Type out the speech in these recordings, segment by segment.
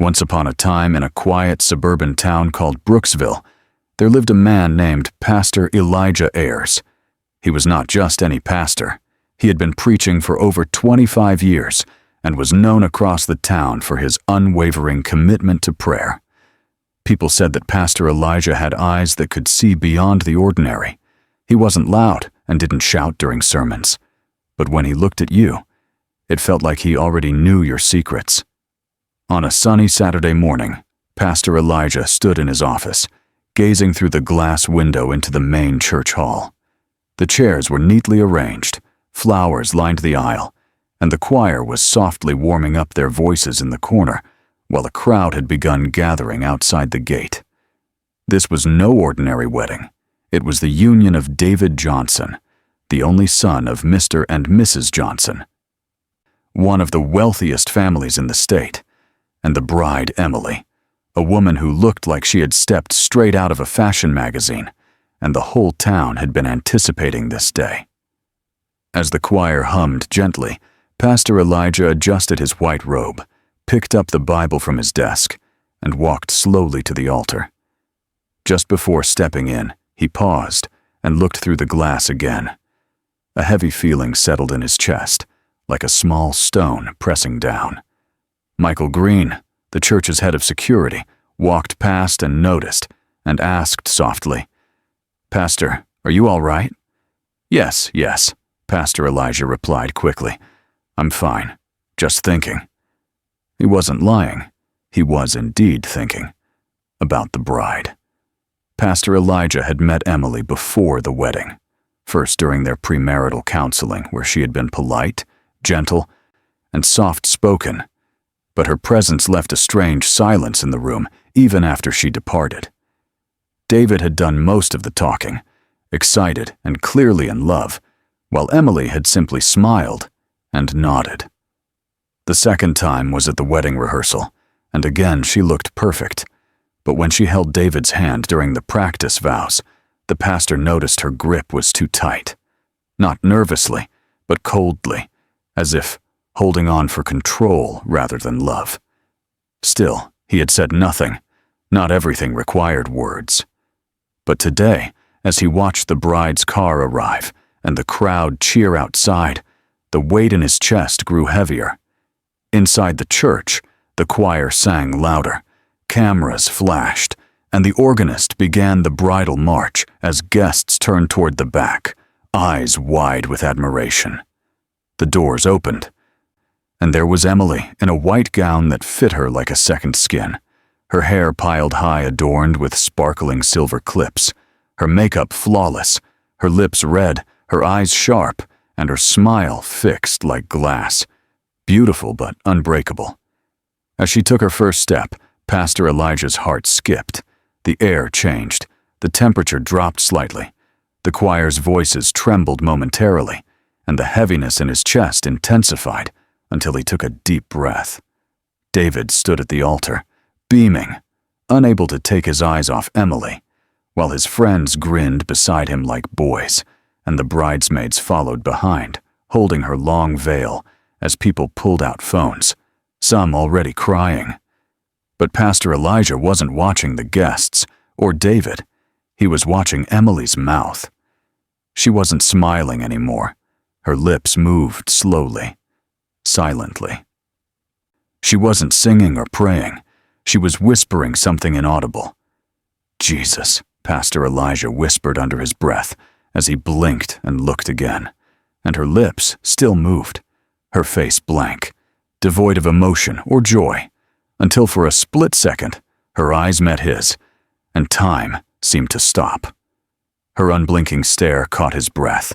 Once upon a time, in a quiet suburban town called Brooksville, there lived a man named Pastor Elijah Ayers. He was not just any pastor. He had been preaching for over 25 years and was known across the town for his unwavering commitment to prayer. People said that Pastor Elijah had eyes that could see beyond the ordinary. He wasn't loud and didn't shout during sermons. But when he looked at you, it felt like he already knew your secrets. On a sunny Saturday morning, Pastor Elijah stood in his office, gazing through the glass window into the main church hall. The chairs were neatly arranged, flowers lined the aisle, and the choir was softly warming up their voices in the corner while a crowd had begun gathering outside the gate. This was no ordinary wedding. It was the union of David Johnson, the only son of Mr. and Mrs. Johnson, one of the wealthiest families in the state, and the bride Emily, a woman who looked like she had stepped straight out of a fashion magazine, and the whole town had been anticipating this day. As the choir hummed gently, Pastor Elijah adjusted his white robe, picked up the Bible from his desk, and walked slowly to the altar. Just before stepping in, he paused and looked through the glass again. A heavy feeling settled in his chest, like a small stone pressing down. Michael Green, the church's head of security, walked past and noticed, and asked softly, "Pastor, are you all right?" Yes, Pastor Elijah replied quickly. "I'm fine, just thinking." He wasn't lying. He was indeed thinking about the bride. Pastor Elijah had met Emily before the wedding, first during their premarital counseling, where she had been polite, gentle, and soft-spoken, but her presence left a strange silence in the room even after she departed. David had done most of the talking, excited and clearly in love, while Emily had simply smiled and nodded. The second time was at the wedding rehearsal, and again she looked perfect, but when she held David's hand during the practice vows, the pastor noticed her grip was too tight. Not nervously, but coldly, as if holding on for control rather than love. Still, he had said nothing. Not everything required words. But today, as he watched the bride's car arrive and the crowd cheer outside, the weight in his chest grew heavier. Inside the church, the choir sang louder, cameras flashed, and the organist began the bridal march as guests turned toward the back, eyes wide with admiration. The doors opened, and there was Emily in a white gown that fit her like a second skin, her hair piled high adorned with sparkling silver clips, her makeup flawless, her lips red, her eyes sharp, and her smile fixed like glass, beautiful but unbreakable. As she took her first step, Pastor Elijah's heart skipped. The air changed, the temperature dropped slightly, the choir's voices trembled momentarily, and the heaviness in his chest intensified until he took a deep breath. David stood at the altar, beaming, unable to take his eyes off Emily, while his friends grinned beside him like boys, and the bridesmaids followed behind, holding her long veil as people pulled out phones, some already crying. But Pastor Elijah wasn't watching the guests or David. He was watching Emily's mouth. She wasn't smiling anymore. Her lips moved slowly, silently. She wasn't singing or praying. She was whispering something inaudible. "Jesus," Pastor Elijah whispered under his breath as he blinked and looked again, and her lips still moved, her face blank, devoid of emotion or joy, until for a split second her eyes met his, and time seemed to stop. Her unblinking stare caught his breath,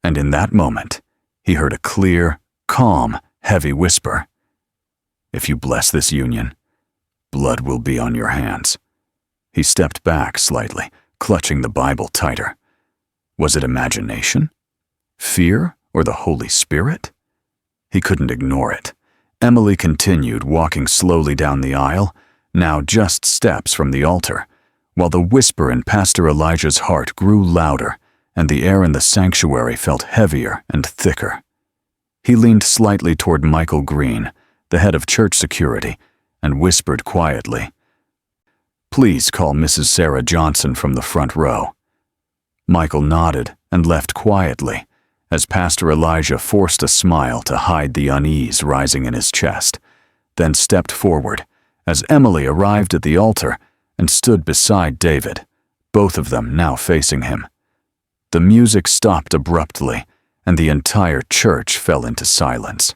and in that moment he heard a clear, calm, heavy whisper. "If you bless this union, blood will be on your hands." He stepped back slightly, clutching the Bible tighter. Was it imagination? Fear? Or the Holy Spirit? He couldn't ignore it. Emily continued walking slowly down the aisle, now just steps from the altar, while the whisper in Pastor Elijah's heart grew louder and the air in the sanctuary felt heavier and thicker. He leaned slightly toward Michael Green, the head of church security, and whispered quietly, "Please call Mrs. Sarah Johnson from the front row." Michael nodded and left quietly, as Pastor Elijah forced a smile to hide the unease rising in his chest, then stepped forward as Emily arrived at the altar and stood beside David, both of them now facing him. The music stopped abruptly, and the entire church fell into silence.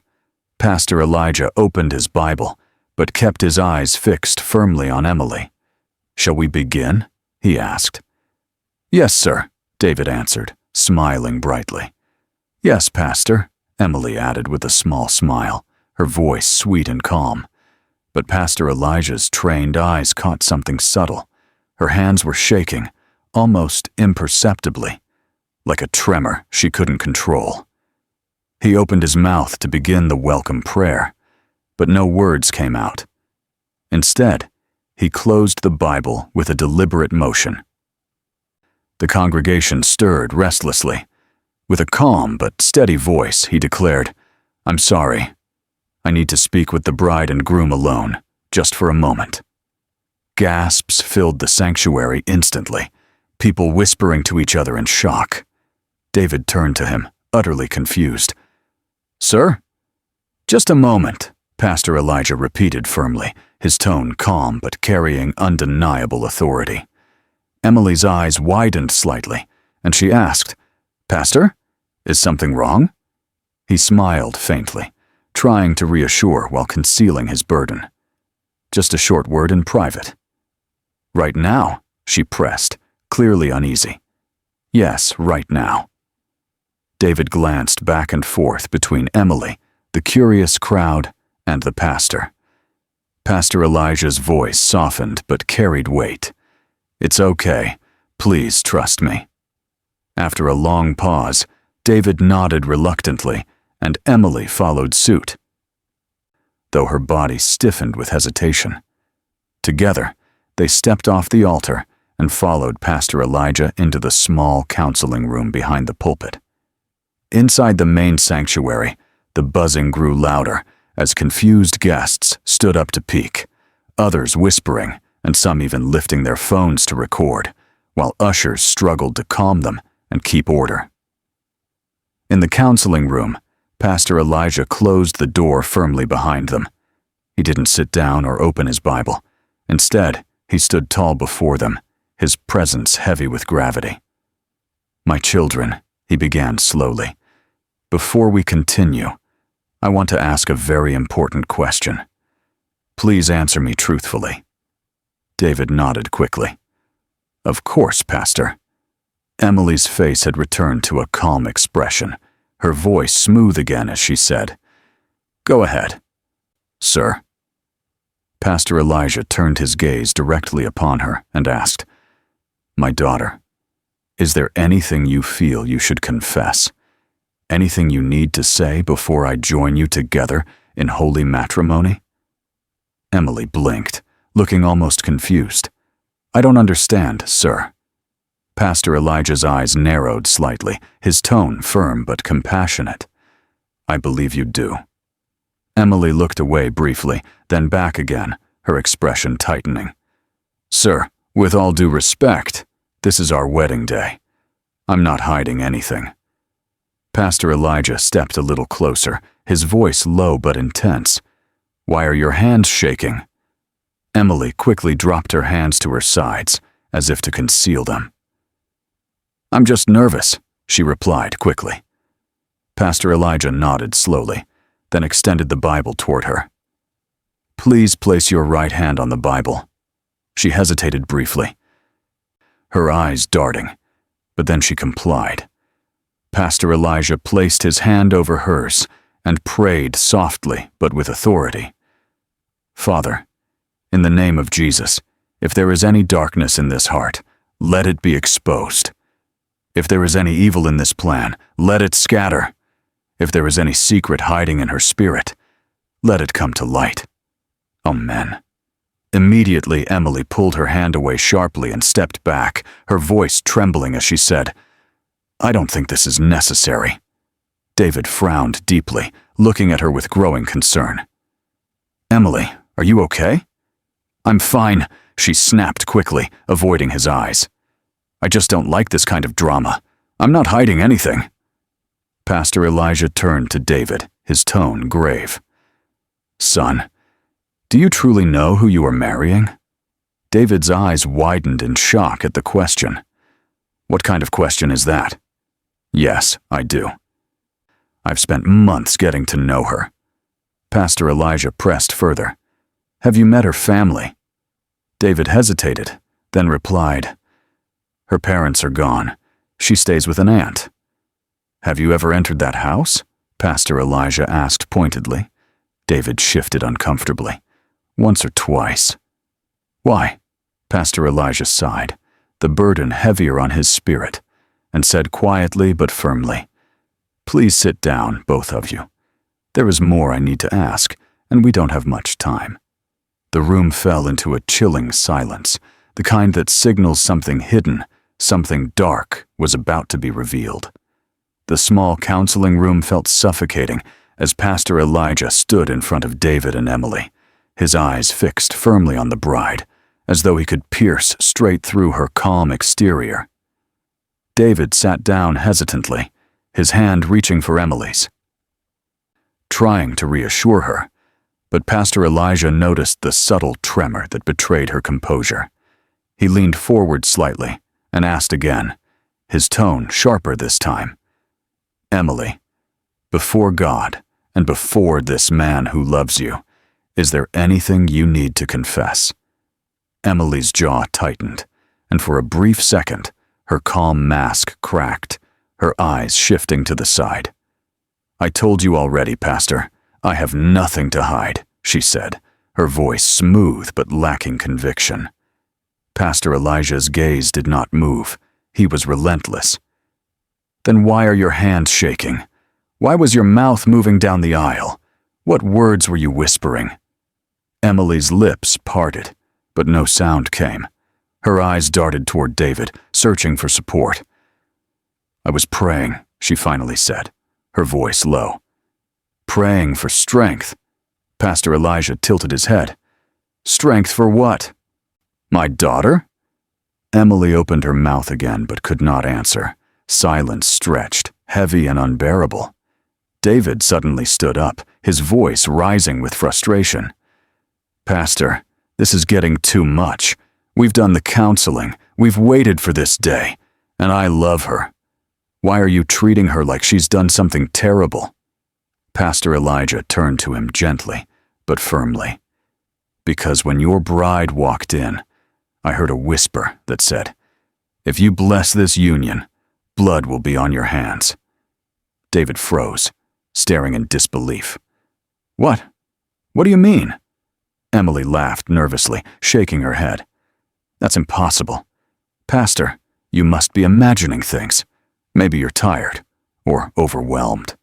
Pastor Elijah opened his Bible, but kept his eyes fixed firmly on Emily. "Shall we begin?" he asked. "Yes, sir," David answered, smiling brightly. "Yes, Pastor," Emily added with a small smile, her voice sweet and calm. But Pastor Elijah's trained eyes caught something subtle. Her hands were shaking, almost imperceptibly, like a tremor she couldn't control. He opened his mouth to begin the welcome prayer, but no words came out. Instead, he closed the Bible with a deliberate motion. The congregation stirred restlessly. With a calm but steady voice, he declared, "I'm sorry. I need to speak with the bride and groom alone, just for a moment." Gasps filled the sanctuary instantly, people whispering to each other in shock. David turned to him, utterly confused. "Sir?" "Just a moment," Pastor Elijah repeated firmly, his tone calm but carrying undeniable authority. Emily's eyes widened slightly, and she asked, "Pastor, is something wrong?" He smiled faintly, trying to reassure while concealing his burden. "Just a short word in private." "Right now?" she pressed, clearly uneasy. "Yes, right now." David glanced back and forth between Emily, the curious crowd, and the pastor. Pastor Elijah's voice softened but carried weight. "It's okay. Please trust me." After a long pause, David nodded reluctantly, and Emily followed suit, though her body stiffened with hesitation. Together, they stepped off the altar and followed Pastor Elijah into the small counseling room behind the pulpit. Inside the main sanctuary, the buzzing grew louder as confused guests stood up to peek, others whispering and some even lifting their phones to record, while ushers struggled to calm them and keep order. In the counseling room, Pastor Elijah closed the door firmly behind them. He didn't sit down or open his Bible. Instead, he stood tall before them, his presence heavy with gravity. "My children," he began slowly, "before we continue, I want to ask a very important question. Please answer me truthfully." David nodded quickly. "Of course, Pastor." Emily's face had returned to a calm expression, her voice smooth again as she said, "Go ahead." "Sir?" Pastor Elijah turned his gaze directly upon her and asked, "My daughter, is there anything you feel you should confess? Anything you need to say before I join you together in holy matrimony?" Emily blinked, looking almost confused. "I don't understand, sir." Pastor Elijah's eyes narrowed slightly, his tone firm but compassionate. "I believe you do." Emily looked away briefly, then back again, her expression tightening. "Sir, with all due respect, this is our wedding day. I'm not hiding anything." Pastor Elijah stepped a little closer, his voice low but intense. "Why are your hands shaking?" Emily quickly dropped her hands to her sides, as if to conceal them. "I'm just nervous," she replied quickly. Pastor Elijah nodded slowly, then extended the Bible toward her. "Please place your right hand on the Bible." She hesitated briefly, her eyes darting, but then she complied. Pastor Elijah placed his hand over hers and prayed softly but with authority. "Father, in the name of Jesus, if there is any darkness in this heart, let it be exposed. If there is any evil in this plan, let it scatter. If there is any secret hiding in her spirit, let it come to light. Amen." Immediately, Emily pulled her hand away sharply and stepped back, her voice trembling as she said, "I don't think this is necessary." David frowned deeply, looking at her with growing concern. "Emily, Are you okay?" "I'm fine," she snapped quickly, avoiding his eyes. "I just don't like this kind of drama. I'm not hiding anything." Pastor Elijah turned to David, his tone grave. "Son, do you truly know who you are marrying?" David's eyes widened in shock at the question. "What kind of question is that?" "Yes, I do. I've spent months getting to know her." Pastor Elijah pressed further. "Have you met her family?" David hesitated, then replied, "Her parents are gone. She stays with an aunt." "Have you ever entered that house?" Pastor Elijah asked pointedly. David shifted uncomfortably. "Once or twice." "Why?" Pastor Elijah sighed, the burden heavier on his spirit, and said quietly but firmly, "Please sit down, both of you. There is more I need to ask, and we don't have much time." The room fell into a chilling silence, the kind that signals something hidden, something dark, was about to be revealed. The small counseling room felt suffocating as Pastor Elijah stood in front of David and Emily, his eyes fixed firmly on the bride, as though he could pierce straight through her calm exterior. David sat down hesitantly, his hand reaching for Emily's, trying to reassure her, but Pastor Elijah noticed the subtle tremor that betrayed her composure. He leaned forward slightly and asked again, his tone sharper this time. "Emily, before God and before this man who loves you, is there anything you need to confess?" Emily's jaw tightened, and for a brief second, her calm mask cracked, her eyes shifting to the side. "I told you already, Pastor. I have nothing to hide," she said, her voice smooth but lacking conviction. Pastor Elijah's gaze did not move. He was relentless. "Then why are your hands shaking? Why was your mouth moving down the aisle? What words were you whispering?" Emily's lips parted, but no sound came. Her eyes darted toward David, searching for support. "I was praying," she finally said, her voice low. "Praying for strength." Pastor Elijah tilted his head. "Strength for what?" "My daughter?" Emily opened her mouth again but could not answer. Silence stretched, heavy and unbearable. David suddenly stood up, his voice rising with frustration. "Pastor, this is getting too much. We've done the counseling, we've waited for this day, and I love her. Why are you treating her like she's done something terrible?" Pastor Elijah turned to him gently, but firmly. "Because when your bride walked in, I heard a whisper that said, 'If you bless this union, blood will be on your hands.'" David froze, staring in disbelief. "What? What do you mean?" Emily laughed nervously, shaking her head. "That's impossible. Pastor, you must be imagining things. Maybe you're tired, or overwhelmed."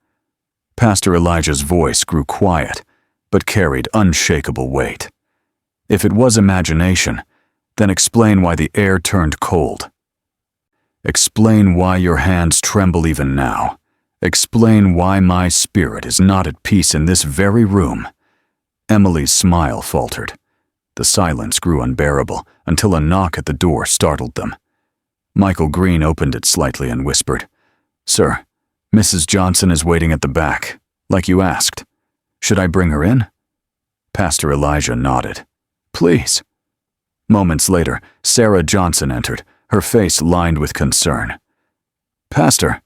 Pastor Elijah's voice grew quiet, but carried unshakable weight. "If it was imagination, then explain why the air turned cold. Explain why your hands tremble even now. Explain why my spirit is not at peace in this very room." Emily's smile faltered. The silence grew unbearable until a knock at the door startled them. Michael Green opened it slightly and whispered, "Sir, Mrs. Johnson is waiting at the back, like you asked. Should I bring her in?" Pastor Elijah nodded. "Please." Moments later, Sarah Johnson entered, her face lined with concern. "Pastor,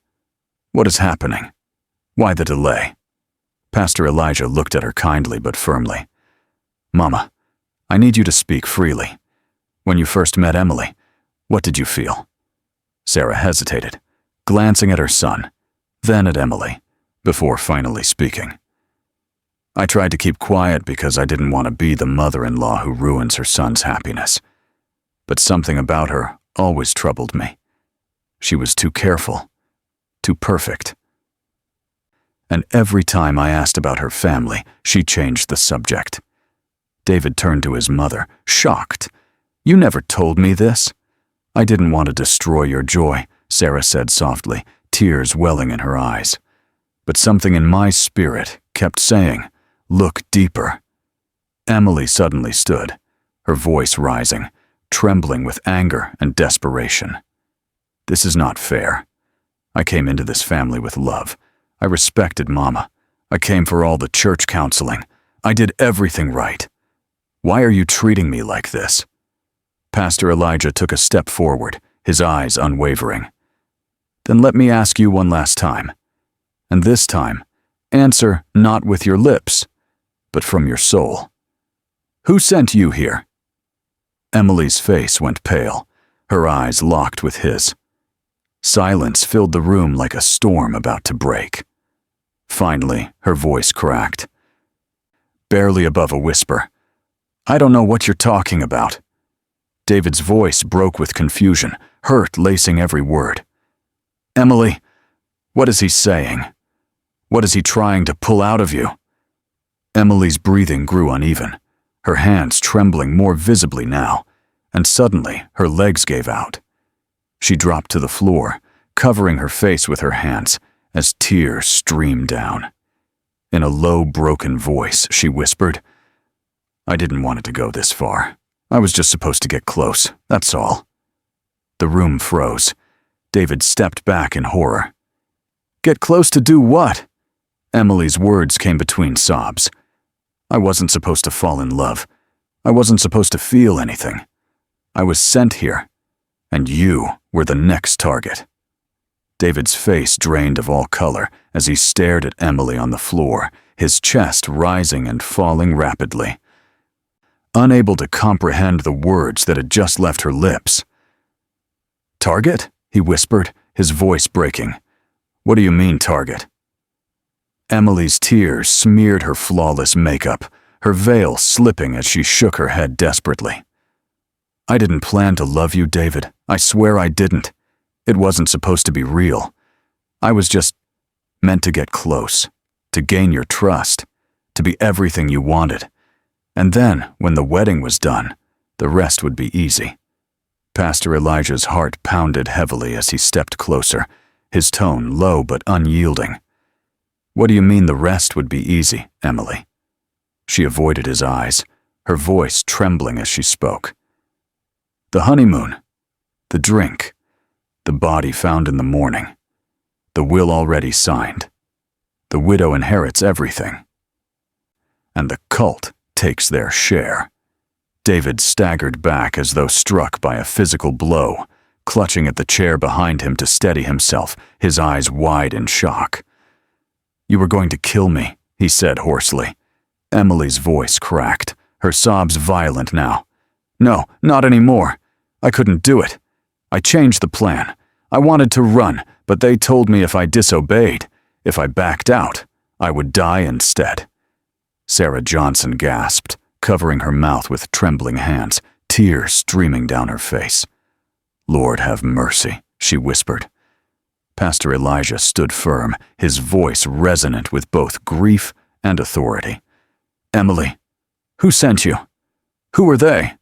what is happening? Why the delay?" Pastor Elijah looked at her kindly but firmly. "Mama, I need you to speak freely. When you first met Emily, what did you feel?" Sarah hesitated, glancing at her son, then at Emily, before finally speaking. "I tried to keep quiet because I didn't want to be the mother-in-law who ruins her son's happiness. But something about her always troubled me. She was too careful, too perfect. And every time I asked about her family, she changed the subject." David turned to his mother, shocked. "You never told me this." "I didn't want to destroy your joy," Sarah said softly, tears welling in her eyes. "But something in my spirit kept saying, 'Look deeper.'" Emily suddenly stood, her voice rising, trembling with anger and desperation. This is not fair. I came into this family with love. I respected Mama. I came for all the church counseling. I did everything right. Why are you treating me like this? Pastor Elijah took a step forward, his eyes unwavering. Then let me ask you one last time. And this time, answer not with your lips, but from your soul. Who sent you here? Emily's face went pale, her eyes locked with his. Silence filled the room like a storm about to break. Finally, her voice cracked. Barely above a whisper. I don't know what you're talking about. David's voice broke with confusion, hurt lacing every word. Emily, what is he saying? What is he trying to pull out of you? Emily's breathing grew uneven, her hands trembling more visibly now, and suddenly her legs gave out. She dropped to the floor, covering her face with her hands as tears streamed down. In a low, broken voice, she whispered, I didn't want it to go this far. I was just supposed to get close, that's all. The room froze. David stepped back in horror. Get close to do what? Emily's words came between sobs. I wasn't supposed to fall in love. I wasn't supposed to feel anything. I was sent here, and you were the next target. David's face drained of all color as he stared at Emily on the floor, his chest rising and falling rapidly. Unable to comprehend the words that had just left her lips. Target? He whispered, his voice breaking. What do you mean, target? Emily's tears smeared her flawless makeup, her veil slipping as she shook her head desperately. I didn't plan to love you, David. I swear I didn't. It wasn't supposed to be real. I was just meant to get close, to gain your trust, to be everything you wanted. And then, when the wedding was done, the rest would be easy. Pastor Elijah's heart pounded heavily as he stepped closer, his tone low but unyielding. What do you mean the rest would be easy, Emily? She avoided his eyes, her voice trembling as she spoke. The honeymoon, the drink, the body found in the morning, the will already signed. The widow inherits everything. And the cult takes their share. David staggered back as though struck by a physical blow, clutching at the chair behind him to steady himself, his eyes wide in shock. You were going to kill me, he said hoarsely. Emily's voice cracked, her sobs violent now. No, not anymore. I couldn't do it. I changed the plan. I wanted to run, but they told me if I disobeyed, if I backed out, I would die instead. Sarah Johnson gasped, covering her mouth with trembling hands, tears streaming down her face. Lord have mercy, she whispered. Pastor Elijah stood firm, his voice resonant with both grief and authority. Emily, who sent you? Who are they?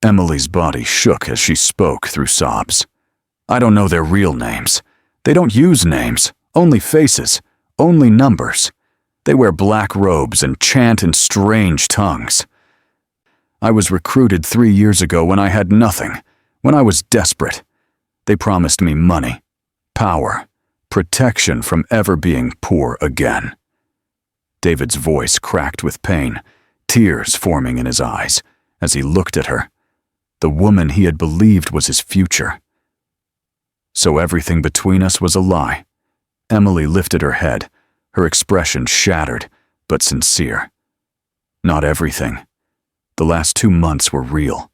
Emily's body shook as she spoke through sobs. I don't know their real names. They don't use names, only faces, only numbers. They wear black robes and chant in strange tongues. I was recruited 3 years ago when I had nothing, when I was desperate. They promised me money, power, protection from ever being poor again. David's voice cracked with pain, tears forming in his eyes as he looked at her, the woman he had believed was his future. So everything between us was a lie. Emily lifted her head, her expression shattered, but sincere. Not everything. The last 2 months were real.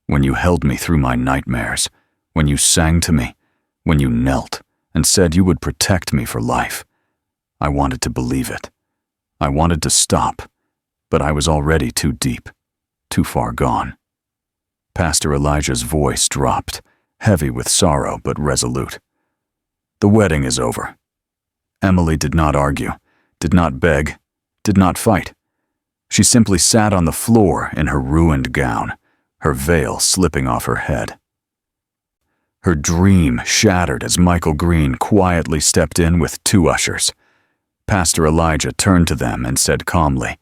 When you held me through my nightmares, when you sang to me, when you knelt and said you would protect me for life. I wanted to believe it. I wanted to stop, but I was already too deep, too far gone. Pastor Elijah's voice dropped, heavy with sorrow but resolute. The wedding is over. Emily did not argue, did not beg, did not fight. She simply sat on the floor in her ruined gown, her veil slipping off her head. Her dream shattered as Michael Green quietly stepped in with 2 ushers. Pastor Elijah turned to them and said calmly,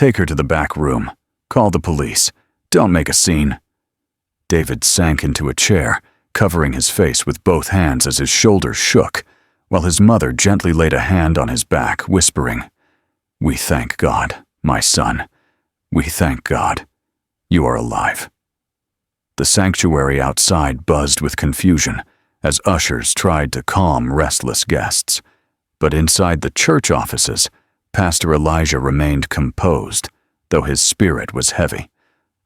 Take her to the back room. Call the police. Don't make a scene." David sank into a chair, covering his face with both hands as his shoulders shook, while his mother gently laid a hand on his back, whispering, "We thank God, my son. We thank God. You are alive." The sanctuary outside buzzed with confusion as ushers tried to calm restless guests. But inside the church offices, Pastor Elijah remained composed, though his spirit was heavy.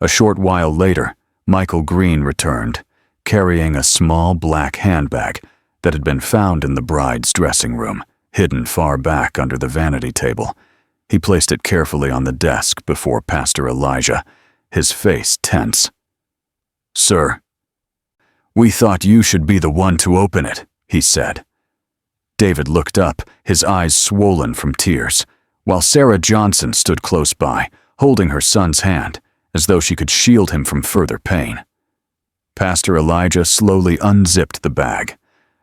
A short while later, Michael Green returned, carrying a small black handbag that had been found in the bride's dressing room, hidden far back under the vanity table. He placed it carefully on the desk before Pastor Elijah, his face tense. "Sir, we thought you should be the one to open it," he said. David looked up, his eyes swollen from tears, while Sarah Johnson stood close by, holding her son's hand, as though she could shield him from further pain. Pastor Elijah slowly unzipped the bag.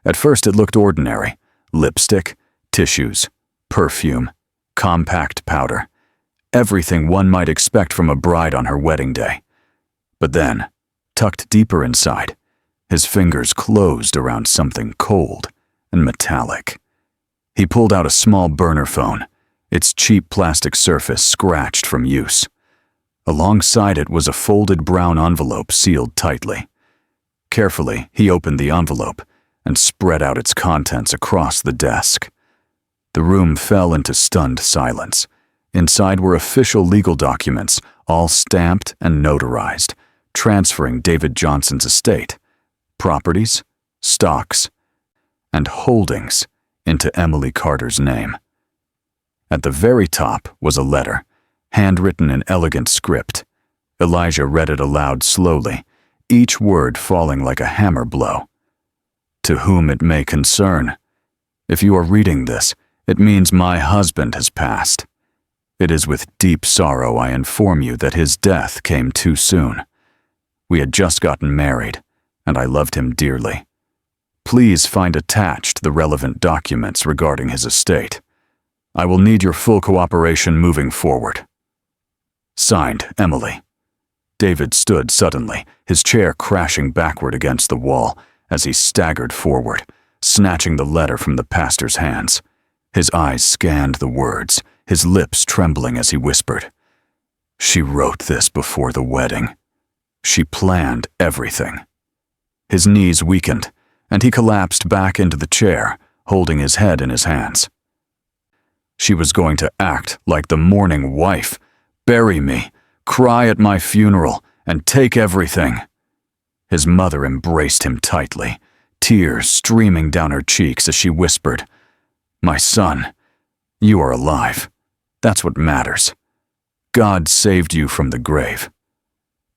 At first it looked ordinary: lipstick, tissues, perfume, compact powder, everything one might expect from a bride on her wedding day. But then, tucked deeper inside, his fingers closed around something cold and metallic. He pulled out a small burner phone, its cheap plastic surface scratched from use. Alongside it was a folded brown envelope sealed tightly. Carefully, he opened the envelope and spread out its contents across the desk. The room fell into stunned silence. Inside were official legal documents, all stamped and notarized, transferring David Johnson's estate, properties, stocks, and holdings into Emily Carter's name. At the very top was a letter, handwritten in elegant script. Elijah read it aloud slowly, each word falling like a hammer blow. "To whom it may concern. If you are reading this, it means my husband has passed. It is with deep sorrow I inform you that his death came too soon. We had just gotten married, and I loved him dearly. Please find attached the relevant documents regarding his estate. I will need your full cooperation moving forward. Signed, Emily." David stood suddenly, his chair crashing backward against the wall as he staggered forward, snatching the letter from the pastor's hands. His eyes scanned the words, his lips trembling as he whispered, "She wrote this before the wedding. She planned everything." His knees weakened, and he collapsed back into the chair, holding his head in his hands. She was going to act like the mourning wife, bury me, cry at my funeral, and take everything. His mother embraced him tightly, tears streaming down her cheeks as she whispered, "My son, you are alive. That's what matters. God saved you from the grave."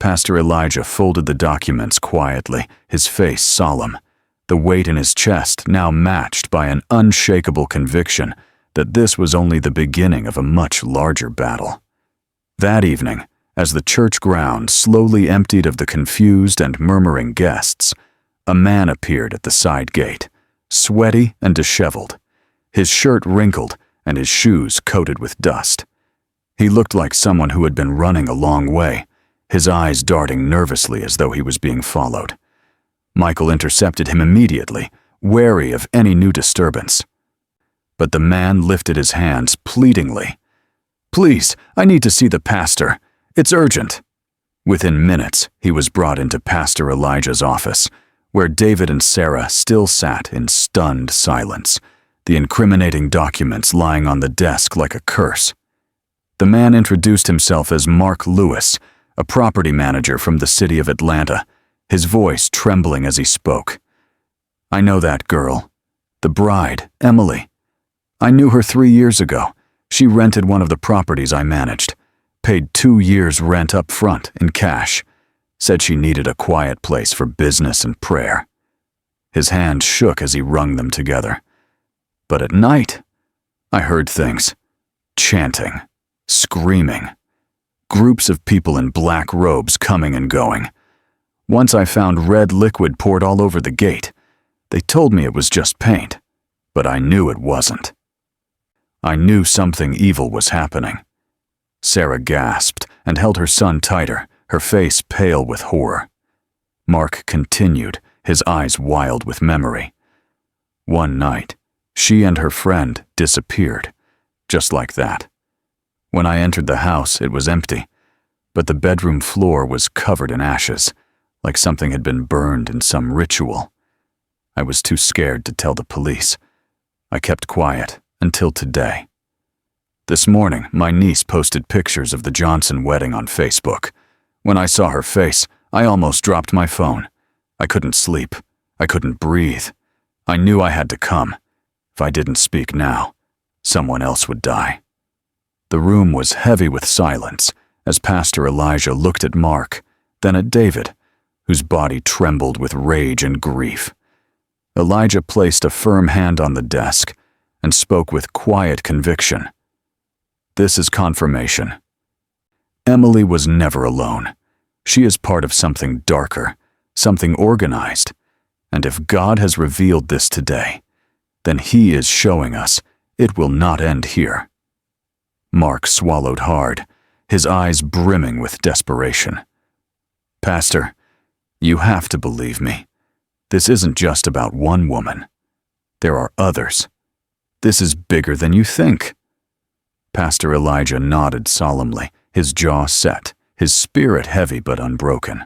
Pastor Elijah folded the documents quietly, his face solemn, the weight in his chest now matched by an unshakable conviction that this was only the beginning of a much larger battle. That evening, as the church grounds slowly emptied of the confused and murmuring guests, a man appeared at the side gate, sweaty and disheveled, his shirt wrinkled and his shoes coated with dust. He looked like someone who had been running a long way, his eyes darting nervously as though he was being followed. Michael intercepted him immediately, wary of any new disturbance. But the man lifted his hands pleadingly. "Please, I need to see the pastor. It's urgent." Within minutes, he was brought into Pastor Elijah's office, where David and Sarah still sat in stunned silence, the incriminating documents lying on the desk like a curse. The man introduced himself as Mark Lewis, a property manager from the city of Atlanta, his voice trembling as he spoke. "I know that girl. The bride, Emily. I knew her 3 years ago. She rented one of the properties I managed, paid 2 years' rent up front in cash, said she needed a quiet place for business and prayer." His hands shook as he wrung them together. "But at night, I heard things. Chanting, screaming, groups of people in black robes coming and going. Once I found red liquid poured all over the gate. They told me it was just paint, but I knew it wasn't. I knew something evil was happening. Sarah gasped and held her son tighter, her face pale with horror. Mark continued, his eyes wild with memory. One night, she and her friend disappeared, just like that. When I entered the house, it was empty, but the bedroom floor was covered in ashes, like something had been burned in some ritual. I was too scared to tell the police. I kept quiet until today. This morning, my niece posted pictures of the Johnson wedding on Facebook. When I saw her face, I almost dropped my phone. I couldn't sleep. I couldn't breathe. I knew I had to come. If I didn't speak now, someone else would die. The room was heavy with silence as Pastor Elijah looked at Mark, then at David, whose body trembled with rage and grief. Elijah placed a firm hand on the desk and spoke with quiet conviction. This is confirmation. Emily was never alone. She is part of something darker, something organized, and if God has revealed this today, then He is showing us it will not end here. Mark swallowed hard, his eyes brimming with desperation. Pastor, you have to believe me. This isn't just about one woman. There are others. This is bigger than you think. Pastor Elijah nodded solemnly, his jaw set, his spirit heavy but unbroken.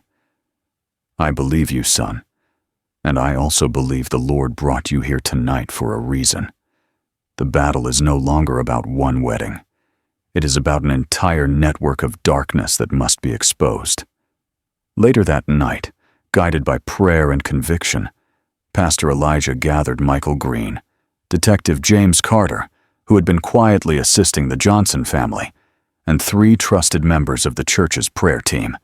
I believe you, son, and I also believe the Lord brought you here tonight for a reason. The battle is no longer about one wedding. It is about an entire network of darkness that must be exposed. Later that night, guided by prayer and conviction, Pastor Elijah gathered Michael Green, Detective James Carter, who had been quietly assisting the Johnson family, and 3 trusted members of the church's prayer team.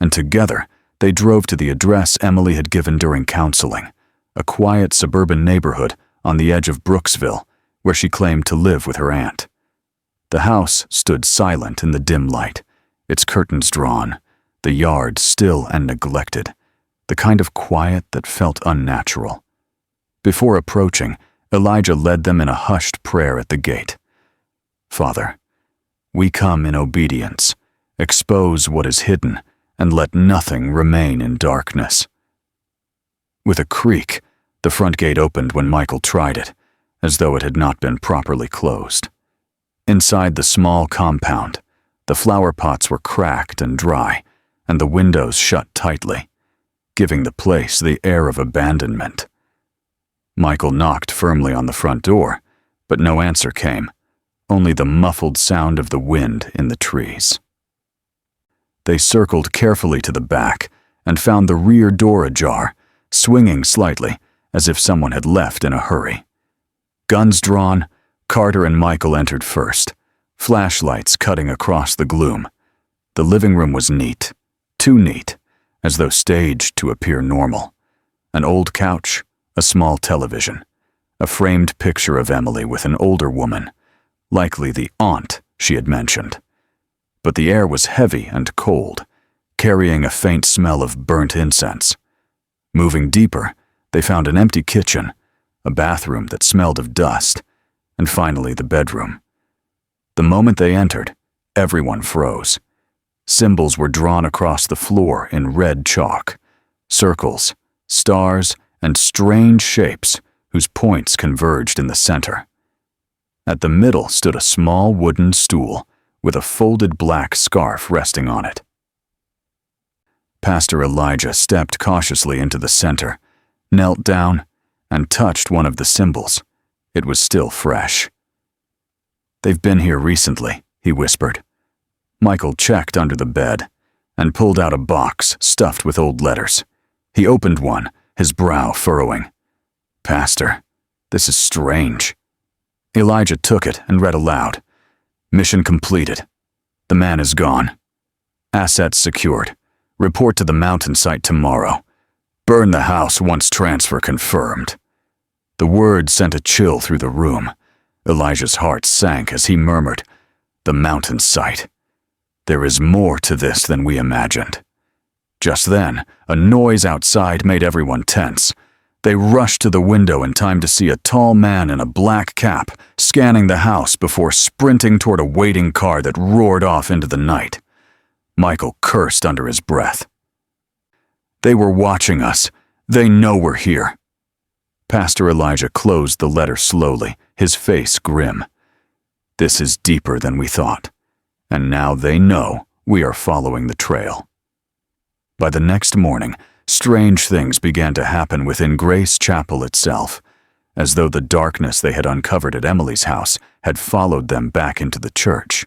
And together, they drove to the address Emily had given during counseling, a quiet suburban neighborhood on the edge of Brooksville, where she claimed to live with her aunt. The house stood silent in the dim light, its curtains drawn, the yard still and neglected, the kind of quiet that felt unnatural. Before approaching, Elijah led them in a hushed prayer at the gate. Father, we come in obedience. Expose what is hidden, and let nothing remain in darkness. With a creak, the front gate opened when Michael tried it, as though it had not been properly closed. Inside the small compound, the flower pots were cracked and dry, and the windows shut tightly, giving the place the air of abandonment. Michael knocked firmly on the front door, but no answer came, only the muffled sound of the wind in the trees. They circled carefully to the back and found the rear door ajar, swinging slightly, as if someone had left in a hurry. Guns drawn, Carter and Michael entered first, flashlights cutting across the gloom. The living room was neat, too neat, as though staged to appear normal. An old couch, a small television, a framed picture of Emily with an older woman, likely the aunt she had mentioned. But the air was heavy and cold, carrying a faint smell of burnt incense. Moving deeper, they found an empty kitchen, a bathroom that smelled of dust, and finally the bedroom. The moment they entered, everyone froze. Symbols were drawn across the floor in red chalk, circles, stars, and strange shapes whose points converged in the center. At the middle stood a small wooden stool with a folded black scarf resting on it. Pastor Elijah stepped cautiously into the center, knelt down, and touched one of the symbols. It was still fresh. "They've been here recently," he whispered. Michael checked under the bed and pulled out a box stuffed with old letters. He opened one, his brow furrowing. "Pastor, this is strange." Elijah took it and read aloud. "Mission completed. The man is gone. Assets secured. Report to the mountain site tomorrow. Burn the house once transfer confirmed." The word sent a chill through the room. Elijah's heart sank as he murmured, "The mountain site. There is more to this than we imagined." Just then, a noise outside made everyone tense. They rushed to the window in time to see a tall man in a black cap scanning the house before sprinting toward a waiting car that roared off into the night. Michael cursed under his breath. They were watching us. They know we're here. Pastor Elijah closed the letter slowly, his face grim. This is deeper than we thought, and now they know we are following the trail. By the next morning, strange things began to happen within Grace Chapel itself, as though the darkness they had uncovered at Emily's house had followed them back into the church.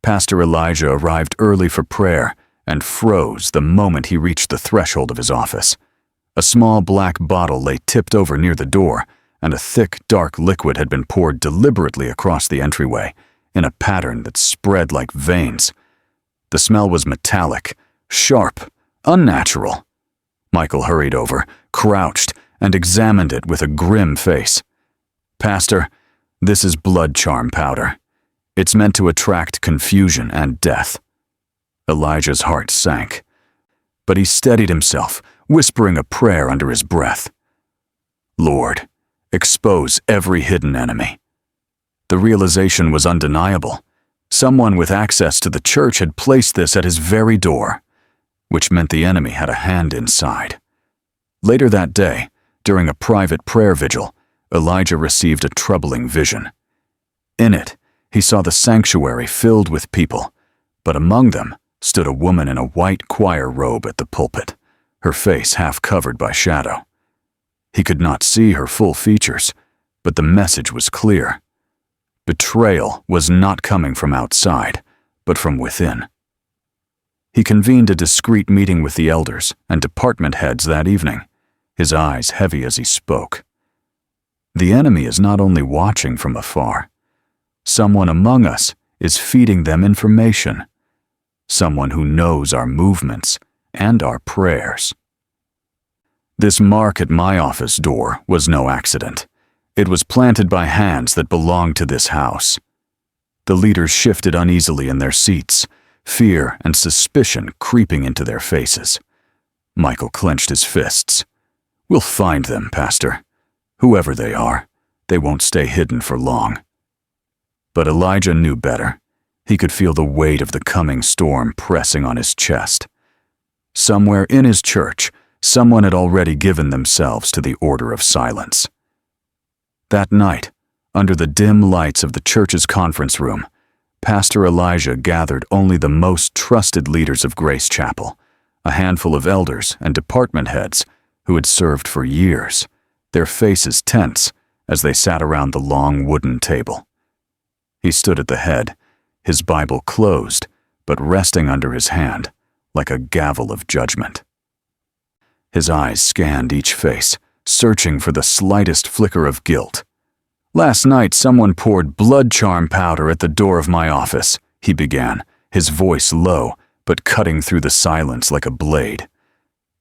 Pastor Elijah arrived early for prayer and froze the moment he reached the threshold of his office. A small black bottle lay tipped over near the door, and a thick, dark liquid had been poured deliberately across the entryway, in a pattern that spread like veins. The smell was metallic, sharp, unnatural. Michael hurried over, crouched, and examined it with a grim face. "Pastor, this is blood charm powder. It's meant to attract confusion and death." Elijah's heart sank, but he steadied himself, whispering a prayer under his breath. "Lord, expose every hidden enemy." The realization was undeniable. Someone with access to the church had placed this at his very door, which meant the enemy had a hand inside. Later that day, during a private prayer vigil, Elijah received a troubling vision. In it, he saw the sanctuary filled with people, but among them stood a woman in a white choir robe at the pulpit, her face half covered by shadow. He could not see her full features, but the message was clear. Betrayal was not coming from outside, but from within. He convened a discreet meeting with the elders and department heads that evening, his eyes heavy as he spoke. The enemy is not only watching from afar. Someone among us is feeding them information. Someone who knows our movements and our prayers. This mark at my office door was no accident. It was planted by hands that belonged to this house. The leaders shifted uneasily in their seats, fear and suspicion creeping into their faces. Michael clenched his fists. "We'll find them, Pastor. Whoever they are, they won't stay hidden for long." But Elijah knew better. He could feel the weight of the coming storm pressing on his chest. Somewhere in his church, someone had already given themselves to the order of silence. That night, under the dim lights of the church's conference room, Pastor Elijah gathered only the most trusted leaders of Grace Chapel, a handful of elders and department heads who had served for years, their faces tense as they sat around the long wooden table. He stood at the head, his Bible closed, but resting under his hand, like a gavel of judgment. His eyes scanned each face, searching for the slightest flicker of guilt. "Last night someone poured blood charm powder at the door of my office," he began, his voice low, but cutting through the silence like a blade.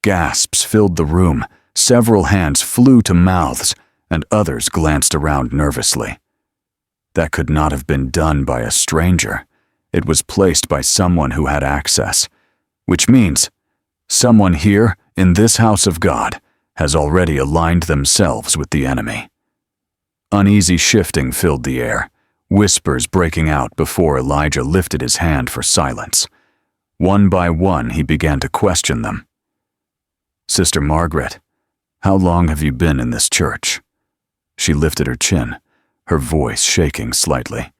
Gasps filled the room, several hands flew to mouths, and others glanced around nervously. That could not have been done by a stranger. It was placed by someone who had access, which means someone here in this house of God has already aligned themselves with the enemy. Uneasy shifting filled the air, whispers breaking out before Elijah lifted his hand for silence. One by one, he began to question them. "Sister Margaret, how long have you been in this church?" She lifted her chin, her voice shaking slightly.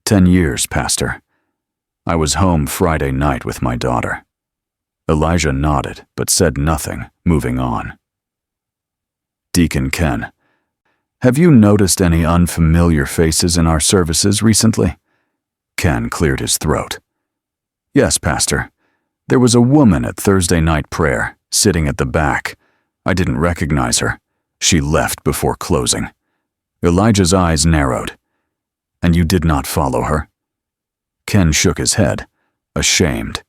10 years, Pastor. I was home Friday night with my daughter." Elijah nodded, but said nothing, moving on. "Deacon Ken, have you noticed any unfamiliar faces in our services recently?" Ken cleared his throat. "Yes, Pastor. There was a woman at Thursday night prayer, sitting at the back. I didn't recognize her. She left before closing." Elijah's eyes narrowed. "And you did not follow her?" Ken shook his head, ashamed.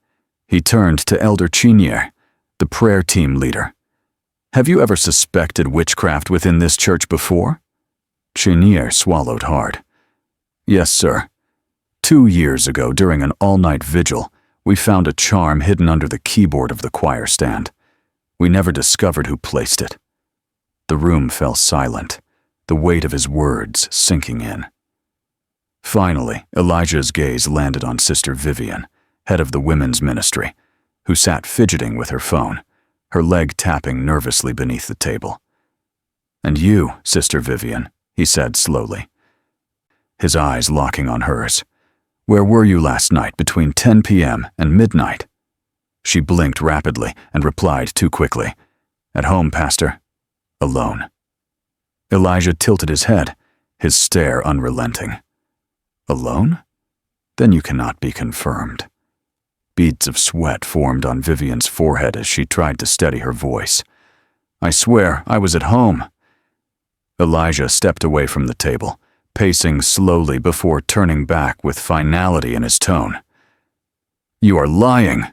He turned to Elder Chinier, the prayer team leader. "Have you ever suspected witchcraft within this church before?" Chinier swallowed hard. "Yes, sir. 2 years ago, during an all-night vigil, we found a charm hidden under the keyboard of the choir stand. We never discovered who placed it. The room fell silent, the weight of his words sinking in. Finally, Elijah's gaze landed on Sister Vivian, head of the women's ministry, who sat fidgeting with her phone, her leg tapping nervously beneath the table. "And you, Sister Vivian," he said slowly, his eyes locking on hers. "Where were you last night between 10 p.m. and midnight?" She blinked rapidly and replied too quickly. "At home, Pastor. Alone." Elijah tilted his head, his stare unrelenting. "Alone? Then you cannot be confirmed." Beads of sweat formed on Vivian's forehead as she tried to steady her voice. "I swear I was at home." Elijah stepped away from the table, pacing slowly before turning back with finality in his tone. "You are lying."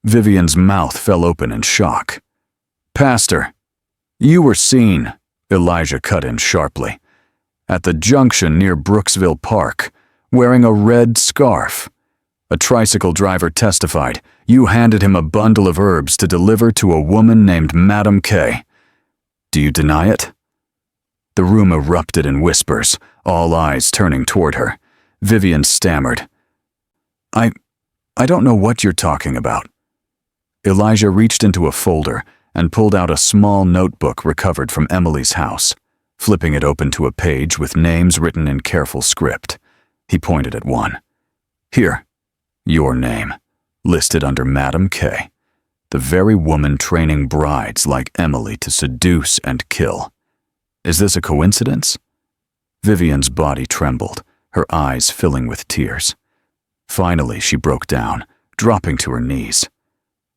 Vivian's mouth fell open in shock. "Pastor, you were seen," Elijah cut in sharply, "at the junction near Brooksville Park, wearing a red scarf. A tricycle driver testified you handed him a bundle of herbs to deliver to a woman named Madam K. Do you deny it?" The room erupted in whispers, all eyes turning toward her. Vivian stammered, I don't know what you're talking about." Elijah reached into a folder and pulled out a small notebook recovered from Emily's house, flipping it open to a page with names written in careful script. He pointed at one. "Here, your name, listed under Madam K, the very woman training brides like Emily to seduce and kill. Is this a coincidence?" Vivian's body trembled, her eyes filling with tears. Finally, she broke down, dropping to her knees.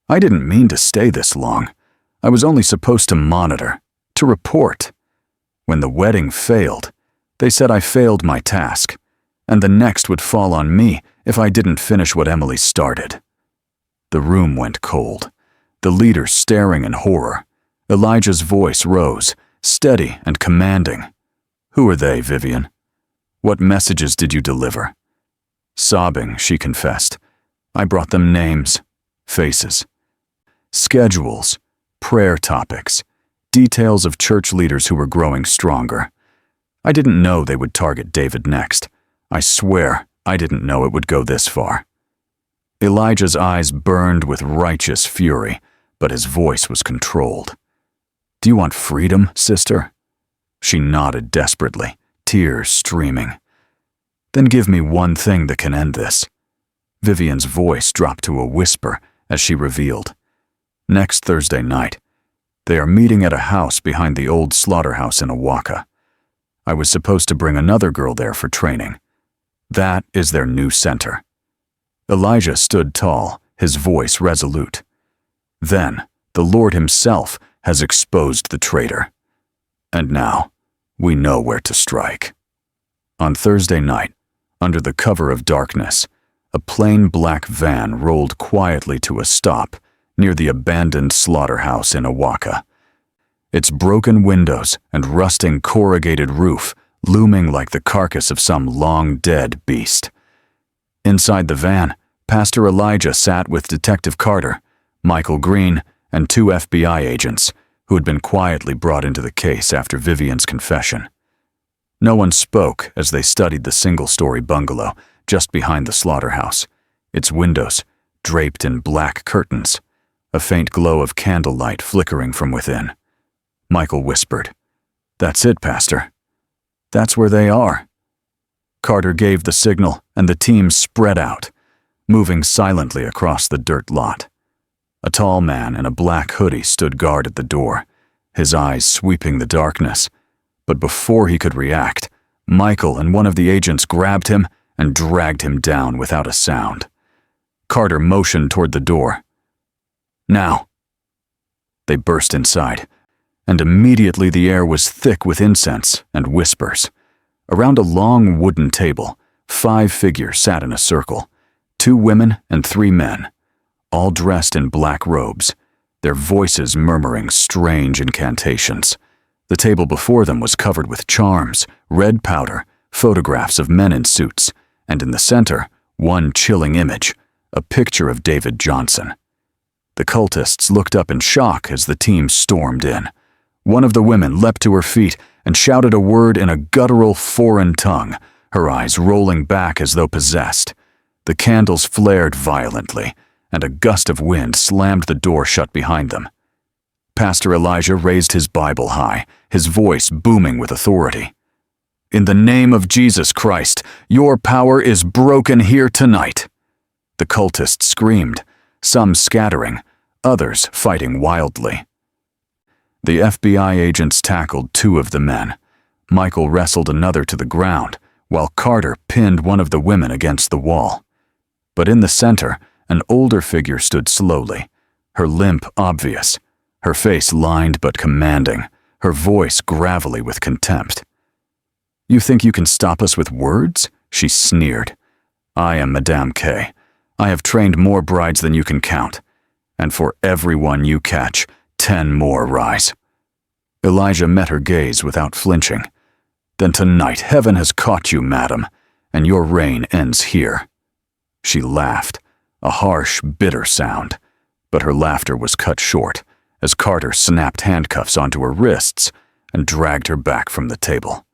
"I didn't mean to stay this long. I was only supposed to monitor, to report. When the wedding failed, they said I failed my task, and the next would fall on me if I didn't finish what Emily started." The room went cold, the leader staring in horror. Elijah's voice rose, steady and commanding. "Who are they, Vivian? What messages did you deliver?" Sobbing, she confessed, "I brought them names, faces, schedules, prayer topics, details of church leaders who were growing stronger. I didn't know they would target David next. I swear I didn't know it would go this far." Elijah's eyes burned with righteous fury, but his voice was controlled. "Do you want freedom, sister?" She nodded desperately, tears streaming. "Then give me one thing that can end this." Vivian's voice dropped to a whisper as she revealed. "Next Thursday night, they are meeting at a house behind the old slaughterhouse in Awaka. I was supposed to bring another girl there for training. That is their new center." Elijah stood tall, his voice resolute. "Then, the Lord himself has exposed the traitor. And now, we know where to strike." On Thursday night, under the cover of darkness, a plain black van rolled quietly to a stop near the abandoned slaughterhouse in Awaka. Its broken windows and rusting corrugated roof looming like the carcass of some long-dead beast. Inside the van, Pastor Elijah sat with Detective Carter, Michael Green, and 2 FBI agents who had been quietly brought into the case after Vivian's confession. No one spoke as they studied the single-story bungalow just behind the slaughterhouse, its windows draped in black curtains, a faint glow of candlelight flickering from within. Michael whispered, "That's it, Pastor. That's where they are." Carter gave the signal and the team spread out, moving silently across the dirt lot. A tall man in a black hoodie stood guard at the door, his eyes sweeping the darkness. But before he could react, Michael and one of the agents grabbed him and dragged him down without a sound. Carter motioned toward the door. "Now." They burst inside, and immediately the air was thick with incense and whispers. Around a long wooden table, 5 figures sat in a circle, 2 women and 3 men, all dressed in black robes, their voices murmuring strange incantations. The table before them was covered with charms, red powder, photographs of men in suits, and in the center, one chilling image, a picture of David Johnson. The cultists looked up in shock as the team stormed in, One of the women leapt to her feet and shouted a word in a guttural foreign tongue, her eyes rolling back as though possessed. The candles flared violently, and a gust of wind slammed the door shut behind them. Pastor Elijah raised his Bible high, his voice booming with authority. "In the name of Jesus Christ, your power is broken here tonight." The cultists screamed, some scattering, others fighting wildly. The FBI agents tackled two of the men. Michael wrestled another to the ground, while Carter pinned one of the women against the wall. But in the center, an older figure stood slowly, her limp obvious, her face lined but commanding, her voice gravelly with contempt. "You think you can stop us with words?" she sneered. "I am Madame K. I have trained more brides than you can count, and for every one you catch, 10 more rise." Elijah met her gaze without flinching. "Then tonight heaven has caught you, madam, and your reign ends here." She laughed, a harsh, bitter sound, but her laughter was cut short as Carter snapped handcuffs onto her wrists and dragged her back from the table.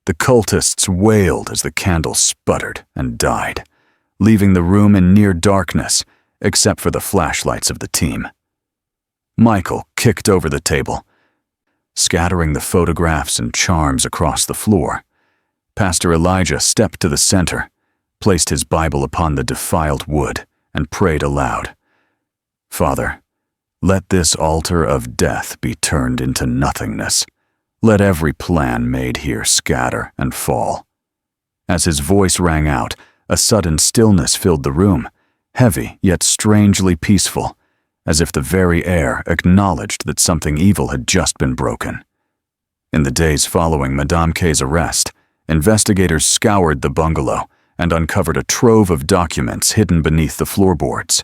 The cultists wailed as the candle sputtered and died, leaving the room in near darkness except for the flashlights of the team. Michael kicked over the table, scattering the photographs and charms across the floor. Pastor Elijah stepped to the center, placed his Bible upon the defiled wood, and prayed aloud. "Father, let this altar of death be turned into nothingness. Let every plan made here scatter and fall." As his voice rang out, a sudden stillness filled the room, heavy yet strangely peaceful, as if the very air acknowledged that something evil had just been broken. In the days following Madame K's arrest, investigators scoured the bungalow and uncovered a trove of documents hidden beneath the floorboards.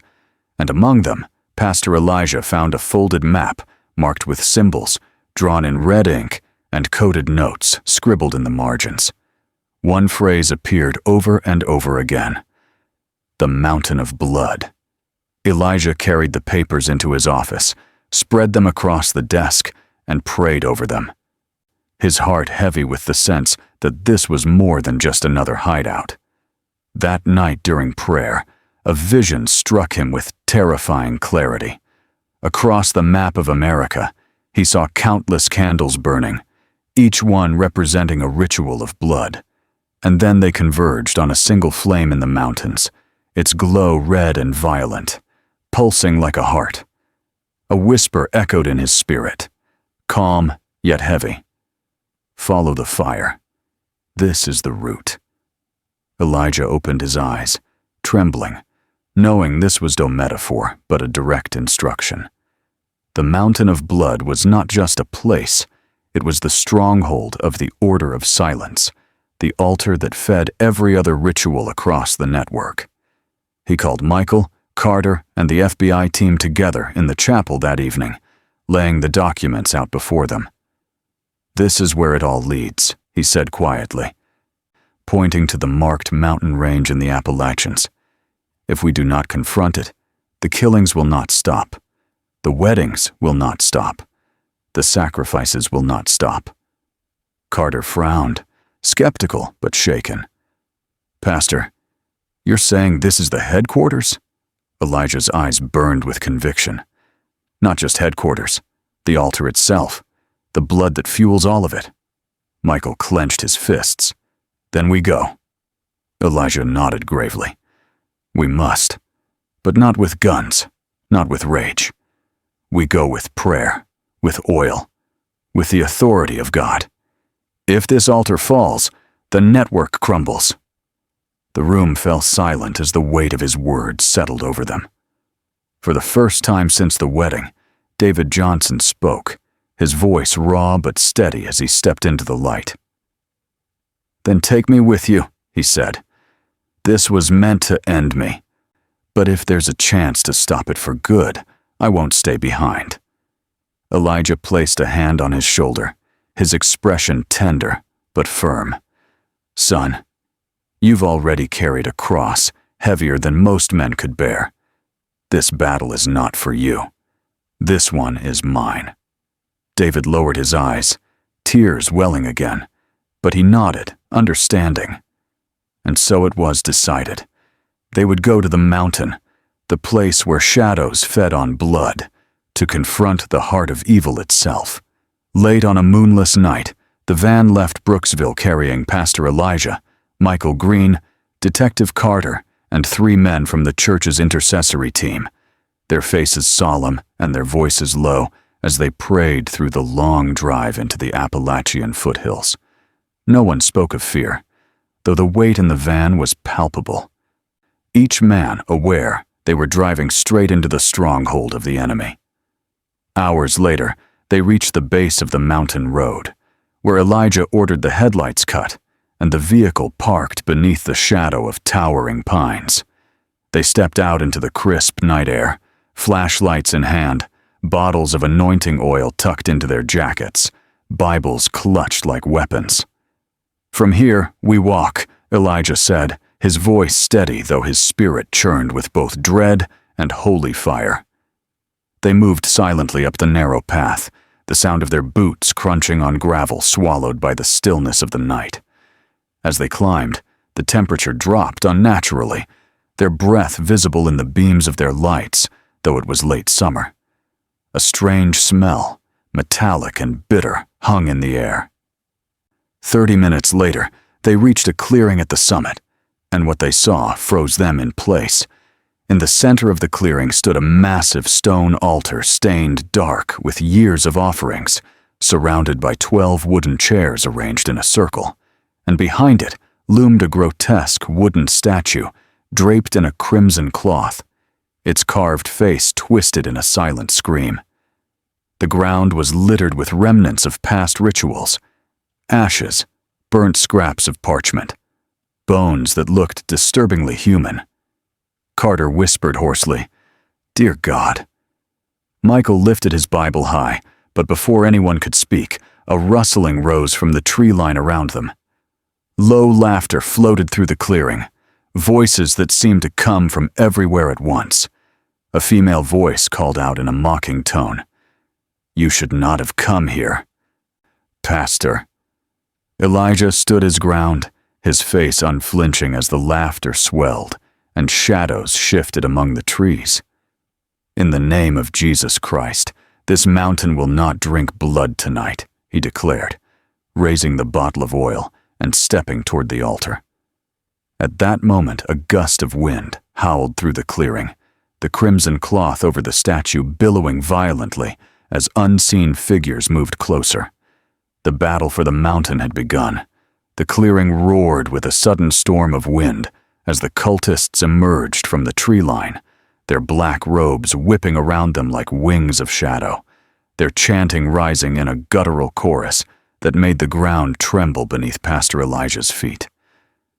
And among them, Pastor Elijah found a folded map marked with symbols, drawn in red ink, and coded notes scribbled in the margins. One phrase appeared over and over again: "The mountain of blood." Elijah carried the papers into his office, spread them across the desk, and prayed over them, his heart heavy with the sense that this was more than just another hideout. That night during prayer, a vision struck him with terrifying clarity. Across the map of America, he saw countless candles burning, each one representing a ritual of blood. And then they converged on a single flame in the mountains, its glow red and violent, pulsing like a heart. A whisper echoed in his spirit, calm yet heavy. "Follow the fire. This is the root." Elijah opened his eyes, trembling, knowing this was no metaphor but a direct instruction. The mountain of blood was not just a place, it was the stronghold of the Order of Silence, the altar that fed every other ritual across the network. He called Michael, Carter, and the FBI team together in the chapel that evening, laying the documents out before them. "This is where it all leads," he said quietly, pointing to the marked mountain range in the Appalachians. "If we do not confront it, the killings will not stop. The weddings will not stop. The sacrifices will not stop." Carter frowned, skeptical but shaken. "Pastor, you're saying this is the headquarters?" Elijah's eyes burned with conviction. "Not just headquarters, the altar itself, the blood that fuels all of it." Michael clenched his fists. "Then we go." Elijah nodded gravely. "We must, but not with guns, not with rage. We go with prayer, with oil, with the authority of God. If this altar falls, the network crumbles." The room fell silent as the weight of his words settled over them. For the first time since the wedding, David Johnson spoke, his voice raw but steady as he stepped into the light. "Then take me with you," he said. "This was meant to end me, but if there's a chance to stop it for good, I won't stay behind." Elijah placed a hand on his shoulder, his expression tender but firm. "Son, you've already carried a cross heavier than most men could bear. This battle is not for you. This one is mine." David lowered his eyes, tears welling again, but he nodded, understanding. And so it was decided. They would go to the mountain, the place where shadows fed on blood, to confront the heart of evil itself. Late on a moonless night, the van left Brooksville carrying Pastor Elijah, Michael Green, Detective Carter, and 3 men from the church's intercessory team, their faces solemn and their voices low as they prayed through the long drive into the Appalachian foothills. No one spoke of fear, though the weight in the van was palpable. Each man aware they were driving straight into the stronghold of the enemy. Hours later, they reached the base of the mountain road, where Elijah ordered the headlights cut and the vehicle parked beneath the shadow of towering pines. They stepped out into the crisp night air, flashlights in hand, bottles of anointing oil tucked into their jackets, Bibles clutched like weapons. "From here, we walk," Elijah said, his voice steady though his spirit churned with both dread and holy fire. They moved silently up the narrow path, the sound of their boots crunching on gravel swallowed by the stillness of the night. As they climbed, the temperature dropped unnaturally, their breath visible in the beams of their lights, though it was late summer. A strange smell, metallic and bitter, hung in the air. 30 minutes later, they reached a clearing at the summit, and what they saw froze them in place. In the center of the clearing stood a massive stone altar stained dark with years of offerings, surrounded by 12 wooden chairs arranged in a circle, and behind it loomed a grotesque wooden statue draped in a crimson cloth, its carved face twisted in a silent scream. The ground was littered with remnants of past rituals, ashes, burnt scraps of parchment, bones that looked disturbingly human. Carter whispered hoarsely, "Dear God." Michael lifted his Bible high, but before anyone could speak, a rustling rose from the tree line around them. Low laughter floated through the clearing, voices that seemed to come from everywhere at once. A female voice called out in a mocking tone, "You should not have come here, Pastor." Elijah stood his ground, his face unflinching as the laughter swelled and shadows shifted among the trees. "In the name of Jesus Christ, this mountain will not drink blood tonight," he declared, raising the bottle of oil and stepping toward the altar. At that moment, a gust of wind howled through the clearing, the crimson cloth over the statue billowing violently as unseen figures moved closer. The battle for the mountain had begun. The clearing roared with a sudden storm of wind as the cultists emerged from the tree line, their black robes whipping around them like wings of shadow, their chanting rising in a guttural chorus that made the ground tremble beneath Pastor Elijah's feet.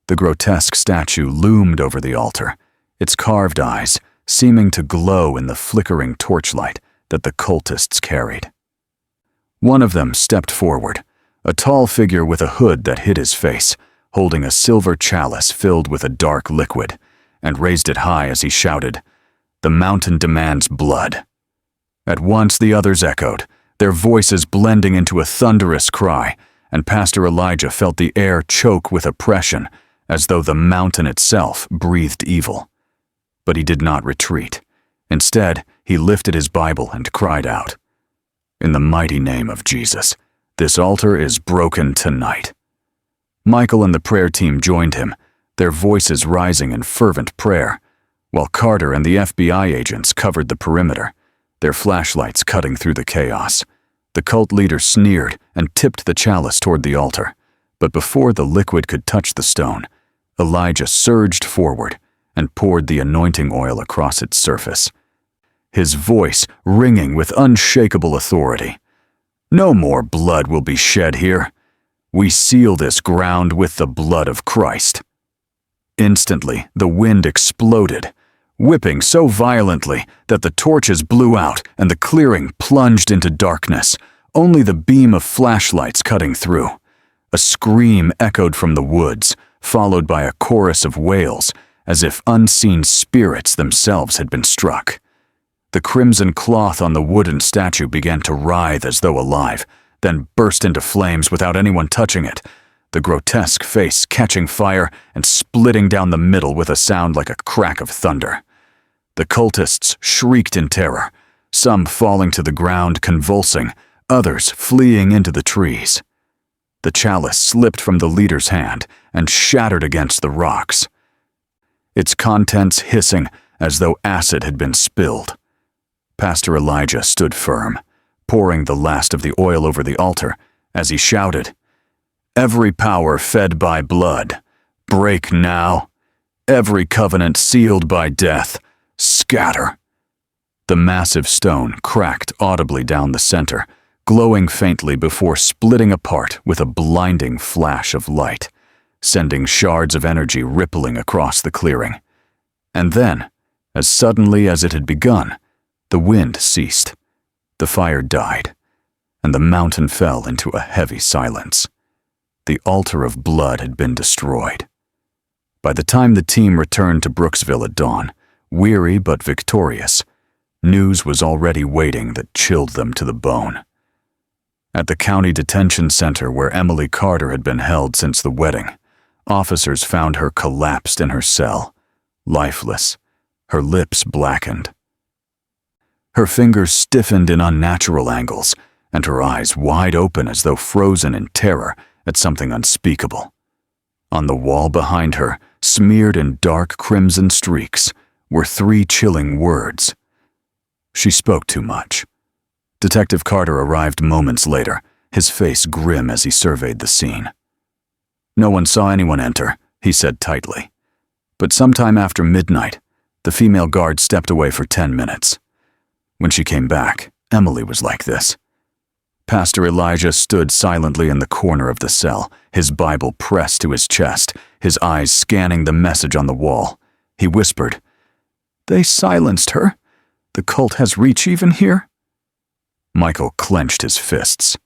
The grotesque statue loomed over the altar, its carved eyes seeming to glow in the flickering torchlight that the cultists carried. One of them stepped forward, a tall figure with a hood that hid his face, holding a silver chalice filled with a dark liquid, and raised it high as he shouted, "The mountain demands blood." At once the others echoed, their voices blending into a thunderous cry, and Pastor Elijah felt the air choke with oppression, as though the mountain itself breathed evil. But he did not retreat. Instead, he lifted his Bible and cried out, "In the mighty name of Jesus, this altar is broken tonight." Michael and the prayer team joined him, their voices rising in fervent prayer, while Carter and the FBI agents covered the perimeter, their flashlights cutting through the chaos. The cult leader sneered and tipped the chalice toward the altar, but before the liquid could touch the stone, Elijah surged forward and poured the anointing oil across its surface, his voice ringing with unshakable authority. "No more blood will be shed here. We seal this ground with the blood of Christ." Instantly, the wind exploded, whipping so violently that the torches blew out and the clearing plunged into darkness, only the beam of flashlights cutting through. A scream echoed from the woods, followed by a chorus of wails, as if unseen spirits themselves had been struck. The crimson cloth on the wooden statue began to writhe as though alive, then burst into flames without anyone touching it, the grotesque face catching fire and splitting down the middle with a sound like a crack of thunder. The cultists shrieked in terror, some falling to the ground convulsing, others fleeing into the trees. The chalice slipped from the leader's hand and shattered against the rocks, its contents hissing as though acid had been spilled. Pastor Elijah stood firm, pouring the last of the oil over the altar as he shouted, "Every power fed by blood, break now. Every covenant sealed by death, scatter." The massive stone cracked audibly down the center, glowing faintly before splitting apart with a blinding flash of light, sending shards of energy rippling across the clearing. And then, as suddenly as it had begun, the wind ceased, the fire died, and the mountain fell into a heavy silence. The altar of blood had been destroyed. By the time the team returned to Brooksville at dawn, weary but victorious, news was already waiting that chilled them to the bone. At the county detention center where Emily Carter had been held since the wedding, officers found her collapsed in her cell, lifeless, her lips blackened. Her fingers stiffened in unnatural angles, and her eyes wide open as though frozen in terror at something unspeakable. On the wall behind her, smeared in dark crimson streaks, were 3 chilling words. She spoke too much. Detective Carter arrived moments later, his face grim as he surveyed the scene. "No one saw anyone enter," he said tightly. But sometime after midnight, the female guard stepped away for 10 minutes. When she came back, Emily was like this. Pastor Elijah stood silently in the corner of the cell, his Bible pressed to his chest, his eyes scanning the message on the wall. He whispered, "They silenced her. The cult has reach even here?" Michael clenched his fists.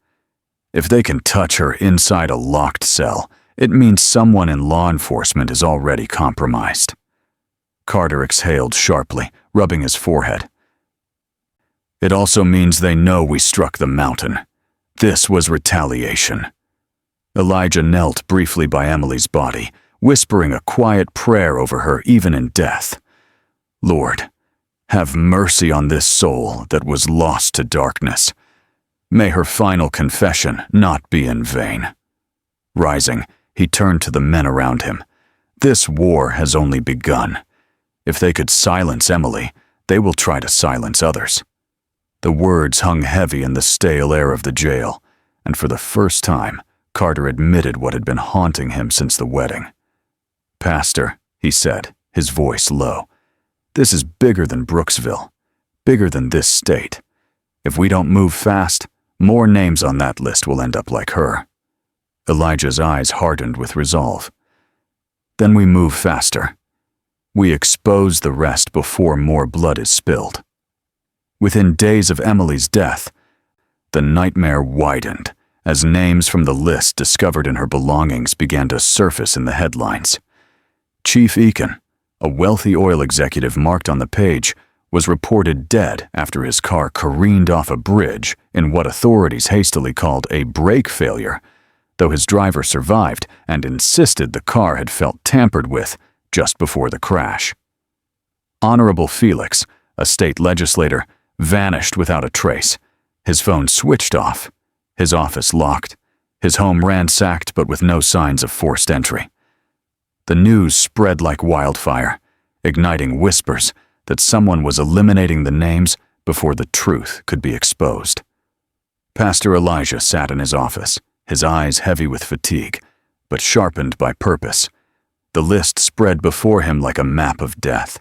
If they can touch her inside a locked cell, it means someone in law enforcement is already compromised. Carter exhaled sharply, rubbing his forehead. "It also means they know we struck the mountain. This was retaliation." Elijah knelt briefly by Emily's body, whispering a quiet prayer over her even in death. "Lord, have mercy on this soul that was lost to darkness. May her final confession not be in vain." Rising, he turned to the men around him. "This war has only begun. If they could silence Emily, they will try to silence others." The words hung heavy in the stale air of the jail, and for the first time, Carter admitted what had been haunting him since the wedding. "Pastor," he said, his voice low, "this is bigger than Brooksville, bigger than this state. If we don't move fast, more names on that list will end up like her." Elijah's eyes hardened with resolve. "Then we move faster. We expose the rest before more blood is spilled." Within days of Emily's death, the nightmare widened as names from the list discovered in her belongings began to surface in the headlines. Chief Eakin, a wealthy oil executive marked on the page, was reported dead after his car careened off a bridge in what authorities hastily called a brake failure, though his driver survived and insisted the car had felt tampered with just before the crash. Honorable Felix, a state legislator, vanished without a trace, his phone switched off, his office locked, his home ransacked but with no signs of forced entry. The news spread like wildfire, igniting whispers that someone was eliminating the names before the truth could be exposed. Pastor Elijah sat in his office, his eyes heavy with fatigue, but sharpened by purpose. The list spread before him like a map of death.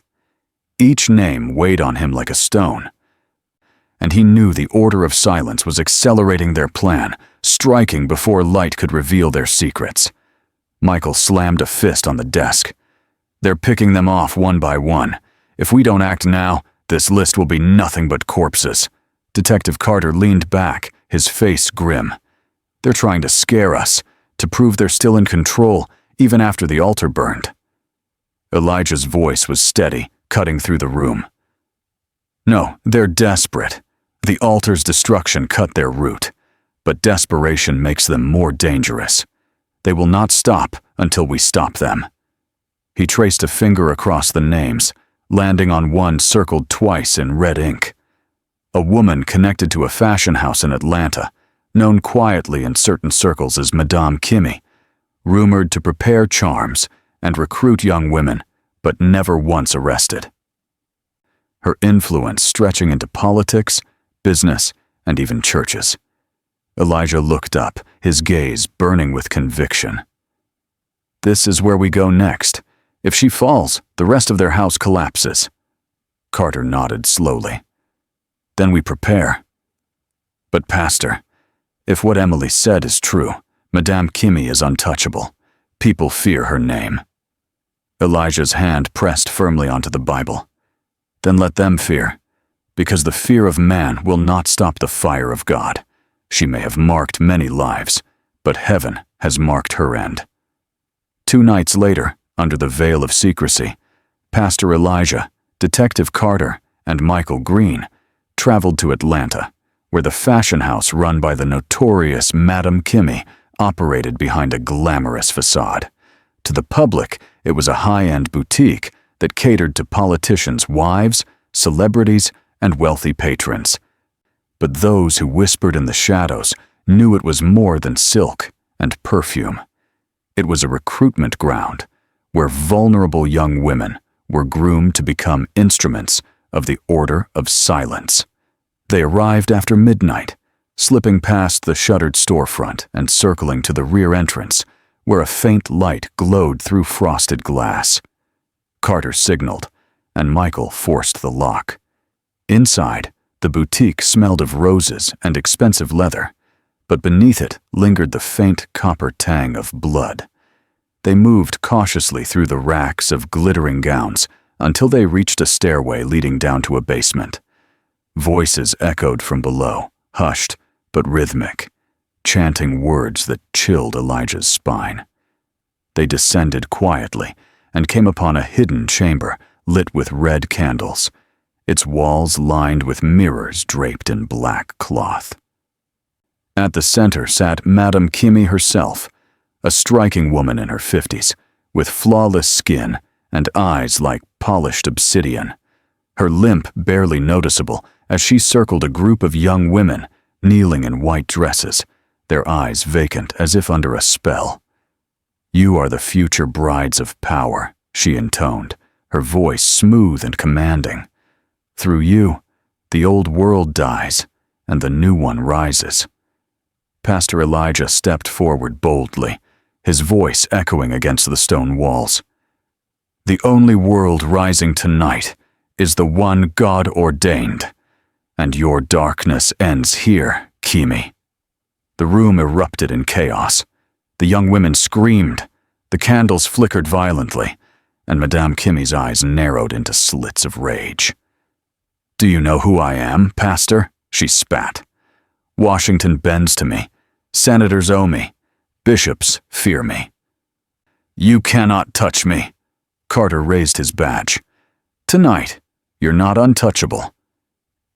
Each name weighed on him like a stone, and he knew the order of silence was accelerating their plan, striking before light could reveal their secrets. Michael slammed a fist on the desk. "They're picking them off one by one. If we don't act now, this list will be nothing but corpses." Detective Carter leaned back, his face grim. "They're trying to scare us, to prove they're still in control, even after the altar burned." Elijah's voice was steady, cutting through the room. No, they're desperate. The altar's destruction cut their root, but desperation makes them more dangerous. They will not stop until we stop them." He traced a finger across the names, landing on one circled twice in red ink. A woman connected to a fashion house in Atlanta, known quietly in certain circles as Madame Kimmy, rumored to prepare charms and recruit young women, but never once arrested. Her influence stretching into politics, business, and even churches. Elijah looked up, his gaze burning with conviction. "This is where we go next. If she falls, the rest of their house collapses." Carter nodded slowly. "Then we prepare." "But Pastor, if what Emily said is true, Madame Kimmy is untouchable. People fear her name." Elijah's hand pressed firmly onto the Bible. "Then let them fear, because the fear of man will not stop the fire of God. She may have marked many lives, but heaven has marked her end." 2 nights later, under the veil of secrecy, Pastor Elijah, Detective Carter, and Michael Green traveled to Atlanta, where the fashion house run by the notorious Madame Kimmy operated behind a glamorous facade. To the public, it was a high-end boutique that catered to politicians' wives, celebrities, and wealthy patrons. But those who whispered in the shadows knew it was more than silk and perfume. It was a recruitment ground where vulnerable young women were groomed to become instruments of the Order of Silence. They arrived after midnight, slipping past the shuttered storefront and circling to the rear entrance, where a faint light glowed through frosted glass. Carter signaled, and Michael forced the lock. Inside, the boutique smelled of roses and expensive leather, but beneath it lingered the faint copper tang of blood. They moved cautiously through the racks of glittering gowns until they reached a stairway leading down to a basement. Voices echoed from below, hushed but rhythmic, chanting words that chilled Elijah's spine. They descended quietly and came upon a hidden chamber lit with red candles, its walls lined with mirrors draped in black cloth. At the center sat Madame Kimmy herself, a striking woman in her 50s, with flawless skin and eyes like polished obsidian, her limp barely noticeable as she circled a group of young women kneeling in white dresses, their eyes vacant as if under a spell. "You are the future brides of power," she intoned, her voice smooth and commanding. "Through you, the old world dies and the new one rises." Pastor Elijah stepped forward boldly, his voice echoing against the stone walls. "The only world rising tonight is the one God ordained, and your darkness ends here, Kimmy." The room erupted in chaos. The young women screamed, the candles flickered violently, and Madame Kimmy's eyes narrowed into slits of rage. "Do you know who I am, Pastor?" she spat. "Washington bends to me. Senators owe me. Bishops fear me." "You cannot touch me." Carter raised his badge. "Tonight, you're not untouchable."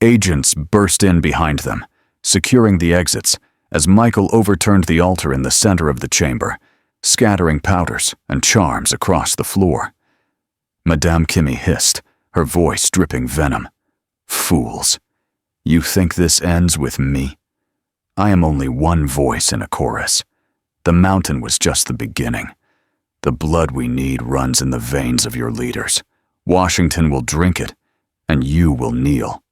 Agents burst in behind them, securing the exits as Michael overturned the altar in the center of the chamber, scattering powders and charms across the floor. Madame Kimmy hissed, her voice dripping venom. "Fools! You think this ends with me? I am only one voice in a chorus. The mountain was just the beginning. The blood we need runs in the veins of your leaders. Washington will drink it, and you will kneel."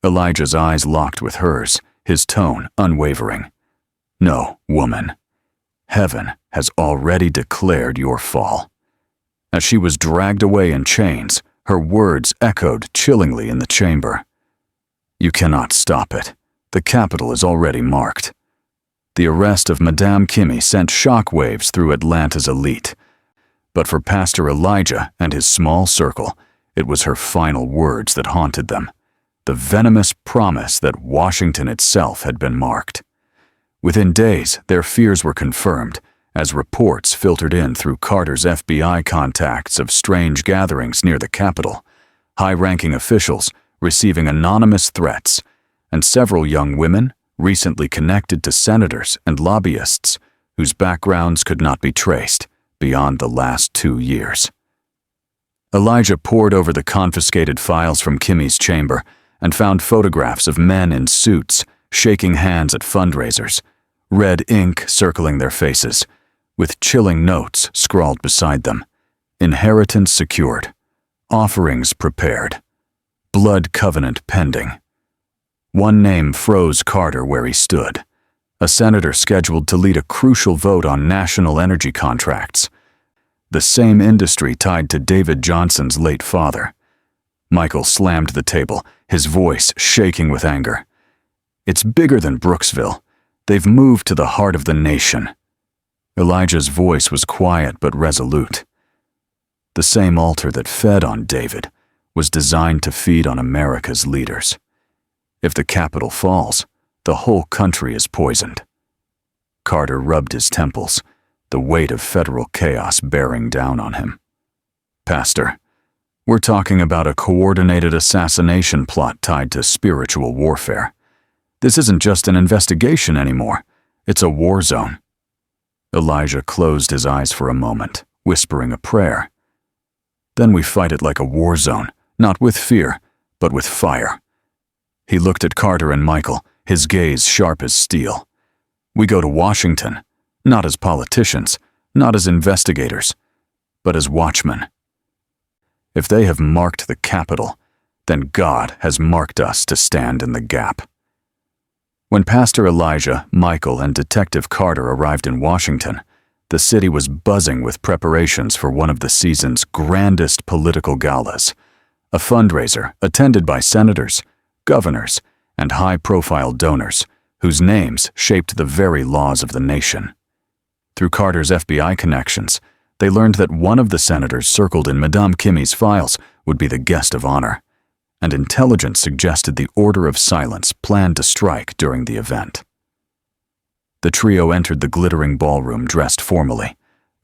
Elijah's eyes locked with hers, his tone unwavering. "No, woman. Heaven has already declared your fall." As she was dragged away in chains, her words echoed chillingly in the chamber. "You cannot stop it. The capital is already marked." The arrest of Madame Kimmy sent shockwaves through Atlanta's elite. But for Pastor Elijah and his small circle, it was her final words that haunted them, the venomous promise that Washington itself had been marked. Within days, their fears were confirmed, as reports filtered in through Carter's FBI contacts of strange gatherings near the Capitol. High-ranking officials receiving anonymous threats, and several young women recently connected to senators and lobbyists whose backgrounds could not be traced beyond the last 2 years. Elijah pored over the confiscated files from Kimmy's chamber and found photographs of men in suits shaking hands at fundraisers, red ink circling their faces, with chilling notes scrawled beside them. Inheritance secured. Offerings prepared. Blood covenant pending. One name froze Carter where he stood. A senator scheduled to lead a crucial vote on national energy contracts. The same industry tied to David Johnson's late father. Michael slammed the table, his voice shaking with anger. It's bigger than Brooksville. They've moved to the heart of the nation. Elijah's voice was quiet but resolute. The same altar that fed on David was designed to feed on America's leaders. If the Capitol falls, the whole country is poisoned. Carter rubbed his temples, the weight of federal chaos bearing down on him. Pastor, we're talking about a coordinated assassination plot tied to spiritual warfare. This isn't just an investigation anymore. It's a war zone. Elijah closed his eyes for a moment, whispering a prayer. Then we fight it like a war zone, not with fear, but with fire. He looked at Carter and Michael, his gaze sharp as steel. We go to Washington, not as politicians, not as investigators, but as watchmen. If they have marked the Capitol, then God has marked us to stand in the gap. When Pastor Elijah, Michael, and Detective Carter arrived in Washington, the city was buzzing with preparations for one of the season's grandest political galas, a fundraiser attended by senators, governors, and high-profile donors whose names shaped the very laws of the nation. Through Carter's FBI connections, they learned that one of the senators circled in Madame Kimmy's files would be the guest of honor, and intelligence suggested the order of silence planned to strike during the event. The trio entered the glittering ballroom dressed formally,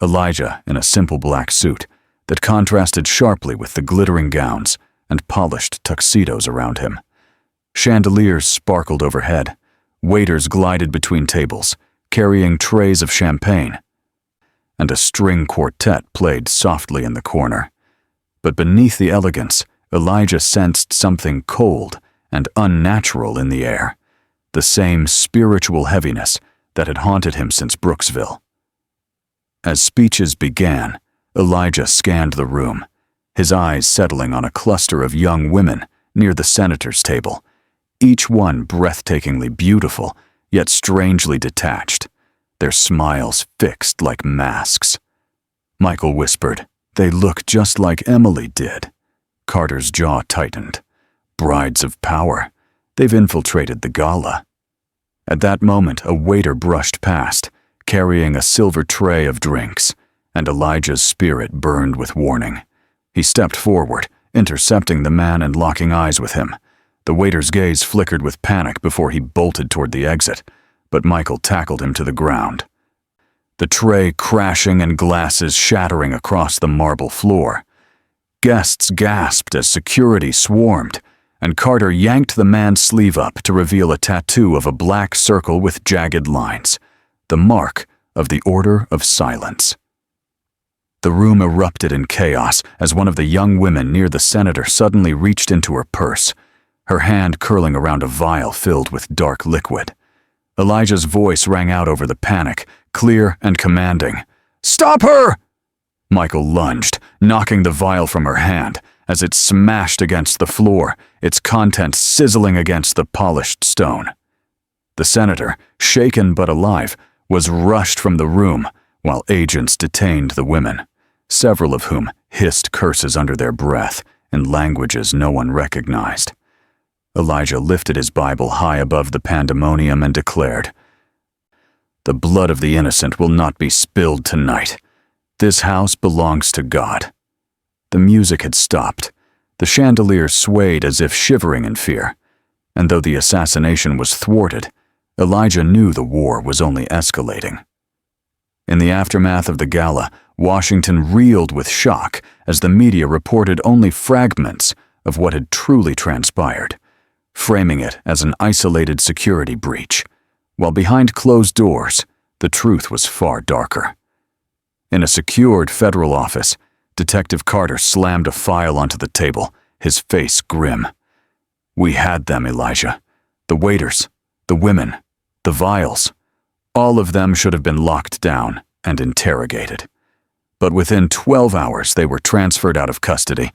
Elijah in a simple black suit that contrasted sharply with the glittering gowns and polished tuxedos around him. Chandeliers sparkled overhead, waiters glided between tables, carrying trays of champagne, and a string quartet played softly in the corner. But beneath the elegance, Elijah sensed something cold and unnatural in the air, the same spiritual heaviness that had haunted him since Brooksville. As speeches began, Elijah scanned the room, his eyes settling on a cluster of young women near the senator's table, each one breathtakingly beautiful, yet strangely detached, their smiles fixed like masks. Michael whispered, "They look just like Emily did." Carter's jaw tightened. Brides of power. They've infiltrated the gala. At that moment, a waiter brushed past, carrying a silver tray of drinks, and Elijah's spirit burned with warning. He stepped forward, intercepting the man and locking eyes with him. The waiter's gaze flickered with panic before he bolted toward the exit, but Michael tackled him to the ground. The tray crashing and glasses shattering across the marble floor. Guests gasped as security swarmed, and Carter yanked the man's sleeve up to reveal a tattoo of a black circle with jagged lines, the mark of the Order of Silence. The room erupted in chaos as one of the young women near the senator suddenly reached into her purse, her hand curling around a vial filled with dark liquid. Elijah's voice rang out over the panic, clear and commanding. "Stop her!" Michael lunged, knocking the vial from her hand as it smashed against the floor, its contents sizzling against the polished stone. The senator, shaken but alive, was rushed from the room while agents detained the women, several of whom hissed curses under their breath in languages no one recognized. Elijah lifted his Bible high above the pandemonium and declared, "The blood of the innocent will not be spilled tonight. This house belongs to God." The music had stopped. The chandeliers swayed as if shivering in fear, and though the assassination was thwarted, Elijah knew the war was only escalating. In the aftermath of the gala, Washington reeled with shock as the media reported only fragments of what had truly transpired, framing it as an isolated security breach, while behind closed doors, the truth was far darker. In a secured federal office, Detective Carter slammed a file onto the table, his face grim. "We had them, Elijah. The waiters, the women, the vials. All of them should have been locked down and interrogated. But within 12 hours, they were transferred out of custody,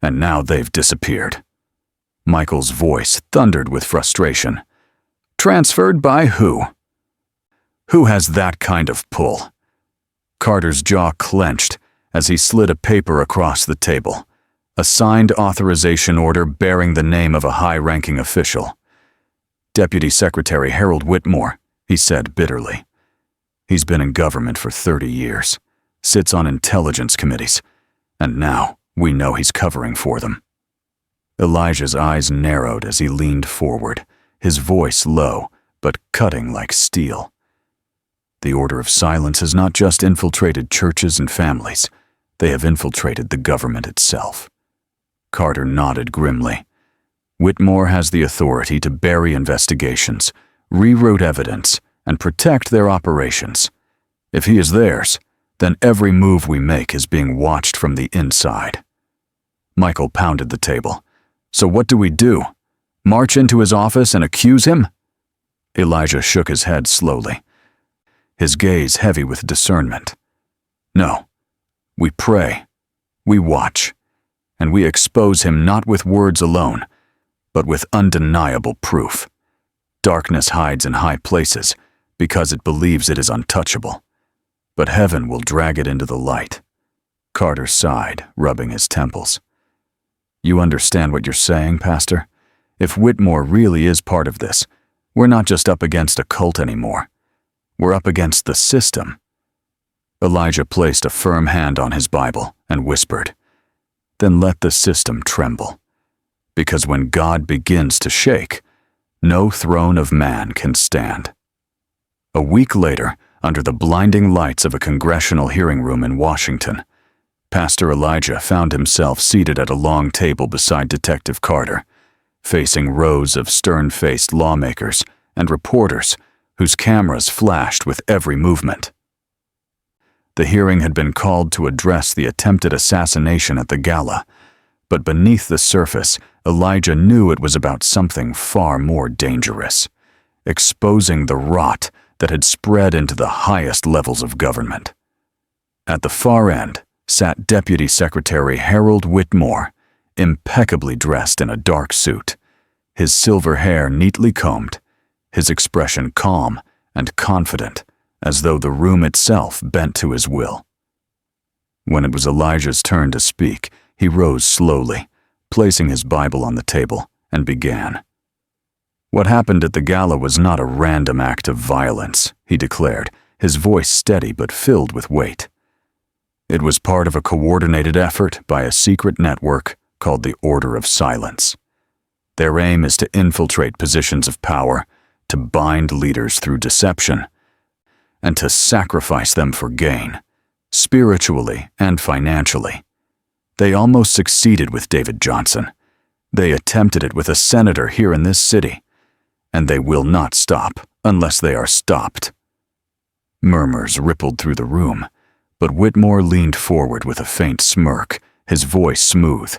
and now they've disappeared." Michael's voice thundered with frustration. "Transferred by who? Who has that kind of pull?" Carter's jaw clenched as he slid a paper across the table, a signed authorization order bearing the name of a high-ranking official. "Deputy Secretary Harold Whitmore," he said bitterly. "He's been in government for 30 years, sits on intelligence committees, and now we know he's covering for them." Elijah's eyes narrowed as he leaned forward, his voice low, but cutting like steel. "The Order of Silence has not just infiltrated churches and families, they have infiltrated the government itself." Carter nodded grimly. "Whitmore has the authority to bury investigations, reroute evidence, and protect their operations. If he is theirs, then every move we make is being watched from the inside." Michael pounded the table. "So what do we do? March into his office and accuse him?" Elijah shook his head slowly, his gaze heavy with discernment. "No. We pray, we watch, and we expose him not with words alone, but with undeniable proof. Darkness hides in high places because it believes it is untouchable, but heaven will drag it into the light." Carter sighed, rubbing his temples. "You understand what you're saying, Pastor? If Whitmore really is part of this, we're not just up against a cult anymore. We're up against the system." Elijah placed a firm hand on his Bible and whispered, "Then let the system tremble. Because when God begins to shake, no throne of man can stand." A week later, under the blinding lights of a congressional hearing room in Washington, Pastor Elijah found himself seated at a long table beside Detective Carter, facing rows of stern-faced lawmakers and reporters whose cameras flashed with every movement. The hearing had been called to address the attempted assassination at the gala, but beneath the surface, Elijah knew it was about something far more dangerous, exposing the rot that had spread into the highest levels of government. At the far end sat Deputy Secretary Harold Whitmore, impeccably dressed in a dark suit, his silver hair neatly combed, his expression calm and confident, as though the room itself bent to his will. When it was Elijah's turn to speak, he rose slowly, placing his Bible on the table, and began. "What happened at the gala was not a random act of violence," he declared, his voice steady but filled with weight. "It was part of a coordinated effort by a secret network called the Order of Silence. Their aim is to infiltrate positions of power, to bind leaders through deception, and to sacrifice them for gain, spiritually and financially. They almost succeeded with David Johnson. They attempted it with a senator here in this city, and they will not stop unless they are stopped." Murmurs rippled through the room, but Whitmore leaned forward with a faint smirk, his voice smooth.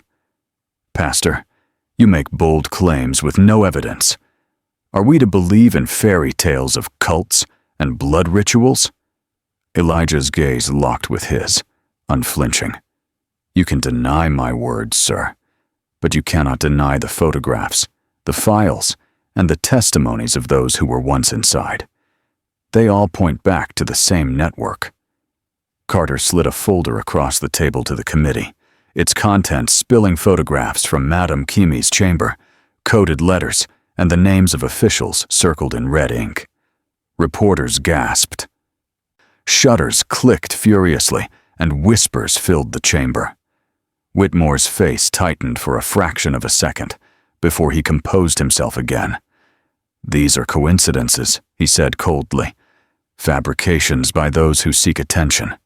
"Pastor, you make bold claims with no evidence. Are we to believe in fairy tales of cults and blood rituals?" Elijah's gaze locked with his, unflinching. "You can deny my words, sir, but you cannot deny the photographs, the files, and the testimonies of those who were once inside. They all point back to the same network." Carter slid a folder across the table to the committee, its contents spilling photographs from Madame Kimi's chamber, coded letters, and the names of officials circled in red ink. Reporters gasped. Shutters clicked furiously, and whispers filled the chamber. Whitmore's face tightened for a fraction of a second, before he composed himself again. "These are coincidences," he said coldly. "Fabrications by those who seek attention."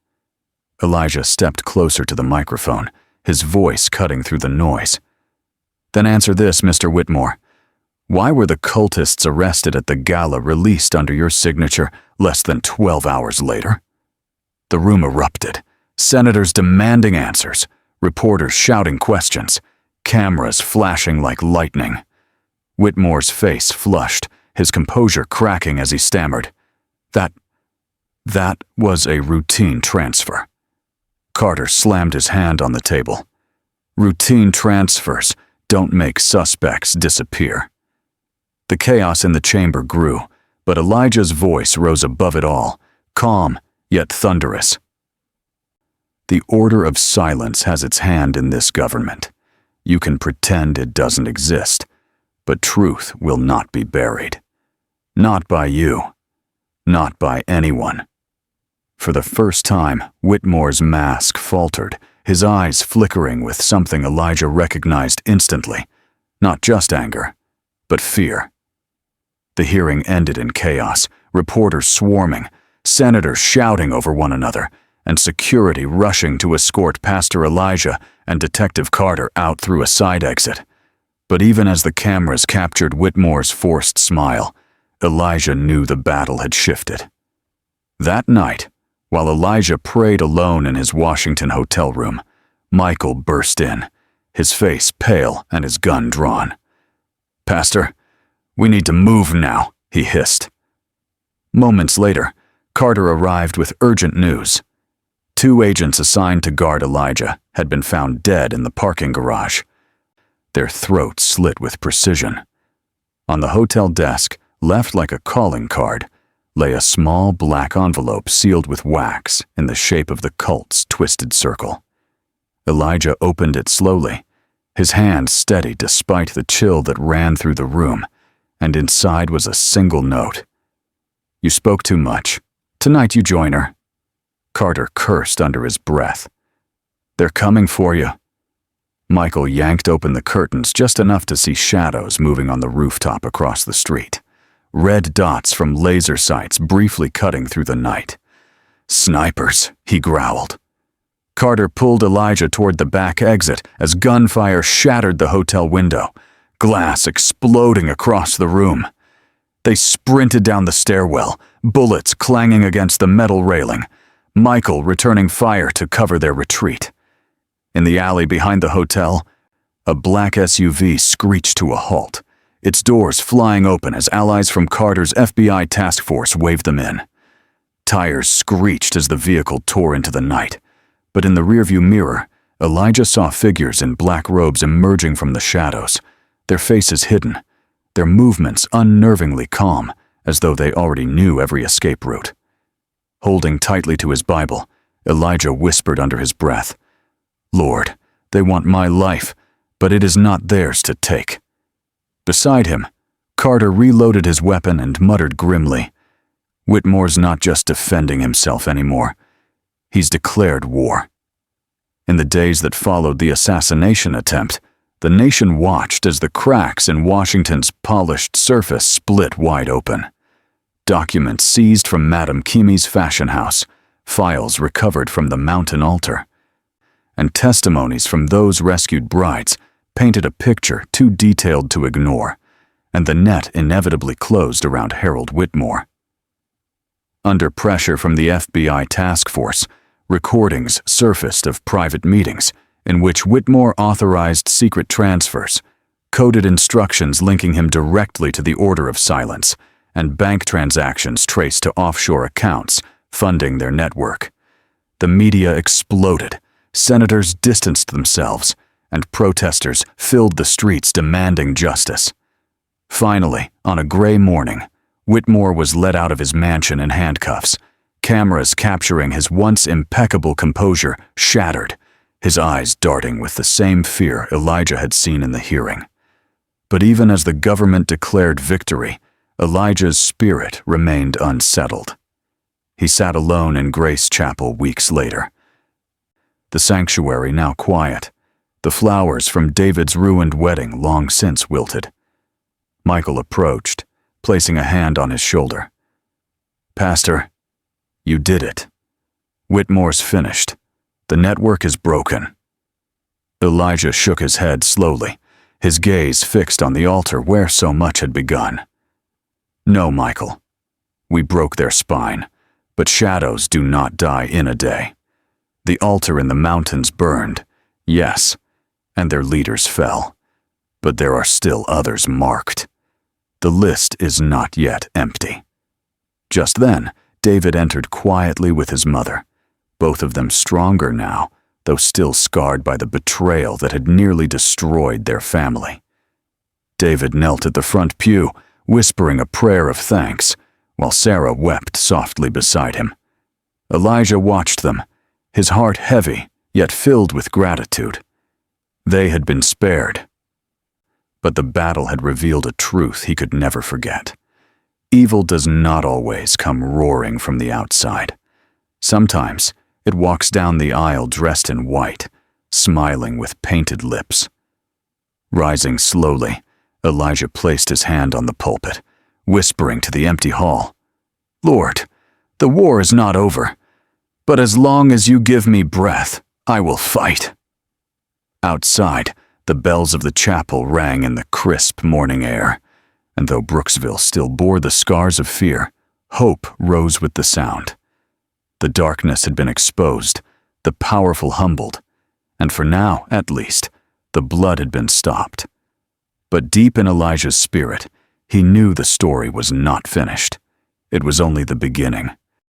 Elijah stepped closer to the microphone, his voice cutting through the noise. Then answer this, Mr. Whitmore. Why were the cultists arrested at the gala released under your signature less than 12 hours later? The room erupted. Senators demanding answers, reporters shouting questions, cameras flashing like lightning. Whitmore's face flushed, his composure cracking as he stammered. That was a routine transfer. Carter slammed his hand on the table. Routine transfers don't make suspects disappear. The chaos in the chamber grew, but Elijah's voice rose above it all, calm yet thunderous. The order of silence has its hand in this government. You can pretend it doesn't exist, but truth will not be buried. Not by you. Not by anyone. For the first time, Whitmore's mask faltered, his eyes flickering with something Elijah recognized instantly. Not just anger, but fear. The hearing ended in chaos, reporters swarming, senators shouting over one another, and security rushing to escort Pastor Elijah and Detective Carter out through a side exit. But even as the cameras captured Whitmore's forced smile, Elijah knew the battle had shifted. That night, while Elijah prayed alone in his Washington hotel room, Michael burst in, his face pale and his gun drawn. "Pastor, we need to move now," he hissed. Moments later, Carter arrived with urgent news. 2 agents assigned to guard Elijah had been found dead in the parking garage. Their throats slit with precision. On the hotel desk, left like a calling card, lay a small black envelope sealed with wax in the shape of the cult's twisted circle. Elijah opened it slowly, his hand steady despite the chill that ran through the room, and inside was a single note. "You spoke too much. Tonight you join her." Carter cursed under his breath. "They're coming for you." Michael yanked open the curtains just enough to see shadows moving on the rooftop across the street. Red dots from laser sights briefly cutting through the night. "Snipers," he growled. Carter pulled Elijah toward the back exit as gunfire shattered the hotel window, glass exploding across the room. They sprinted down the stairwell, bullets clanging against the metal railing, Michael returning fire to cover their retreat. In the alley behind the hotel, a black SUV screeched to a halt, its doors flying open as allies from Carter's FBI task force waved them in. Tires screeched as the vehicle tore into the night, but in the rearview mirror, Elijah saw figures in black robes emerging from the shadows, their faces hidden, their movements unnervingly calm, as though they already knew every escape route. Holding tightly to his Bible, Elijah whispered under his breath, "Lord, they want my life, but it is not theirs to take." Beside him, Carter reloaded his weapon and muttered grimly, "Whitmore's not just defending himself anymore. He's declared war." In the days that followed the assassination attempt, the nation watched as the cracks in Washington's polished surface split wide open. Documents seized from Madame Kimi's fashion house, files recovered from the mountain altar, and testimonies from those rescued brides painted a picture too detailed to ignore, and the net inevitably closed around Harold Whitmore. Under pressure from the FBI task force, recordings surfaced of private meetings in which Whitmore authorized secret transfers, coded instructions linking him directly to the Order of Silence, and bank transactions traced to offshore accounts funding their network. The media exploded, senators distanced themselves, and protesters filled the streets demanding justice. Finally, on a gray morning, Whitmore was led out of his mansion in handcuffs, cameras capturing his once impeccable composure shattered, his eyes darting with the same fear Elijah had seen in the hearing. But even as the government declared victory, Elijah's spirit remained unsettled. He sat alone in Grace Chapel weeks later. The sanctuary now quiet, the flowers from David's ruined wedding long since wilted. Michael approached, placing a hand on his shoulder. "Pastor, you did it. Whitmore's finished. The network is broken." Elijah shook his head slowly, his gaze fixed on the altar where so much had begun. "No, Michael. We broke their spine, but shadows do not die in a day. The altar in the mountains burned, yes, and their leaders fell, but there are still others marked. The list is not yet empty." Just then, David entered quietly with his mother, both of them stronger now, though still scarred by the betrayal that had nearly destroyed their family. David knelt at the front pew, whispering a prayer of thanks, while Sarah wept softly beside him. Elijah watched them, his heart heavy, yet filled with gratitude. They had been spared. But the battle had revealed a truth he could never forget. Evil does not always come roaring from the outside. Sometimes it walks down the aisle dressed in white, smiling with painted lips. Rising slowly, Elijah placed his hand on the pulpit, whispering to the empty hall, "Lord, the war is not over, but as long as you give me breath, I will fight." Outside, the bells of the chapel rang in the crisp morning air, and though Brooksville still bore the scars of fear, hope rose with the sound. The darkness had been exposed, the powerful humbled, and for now, at least, the blood had been stopped. But deep in Elijah's spirit, he knew the story was not finished. It was only the beginning.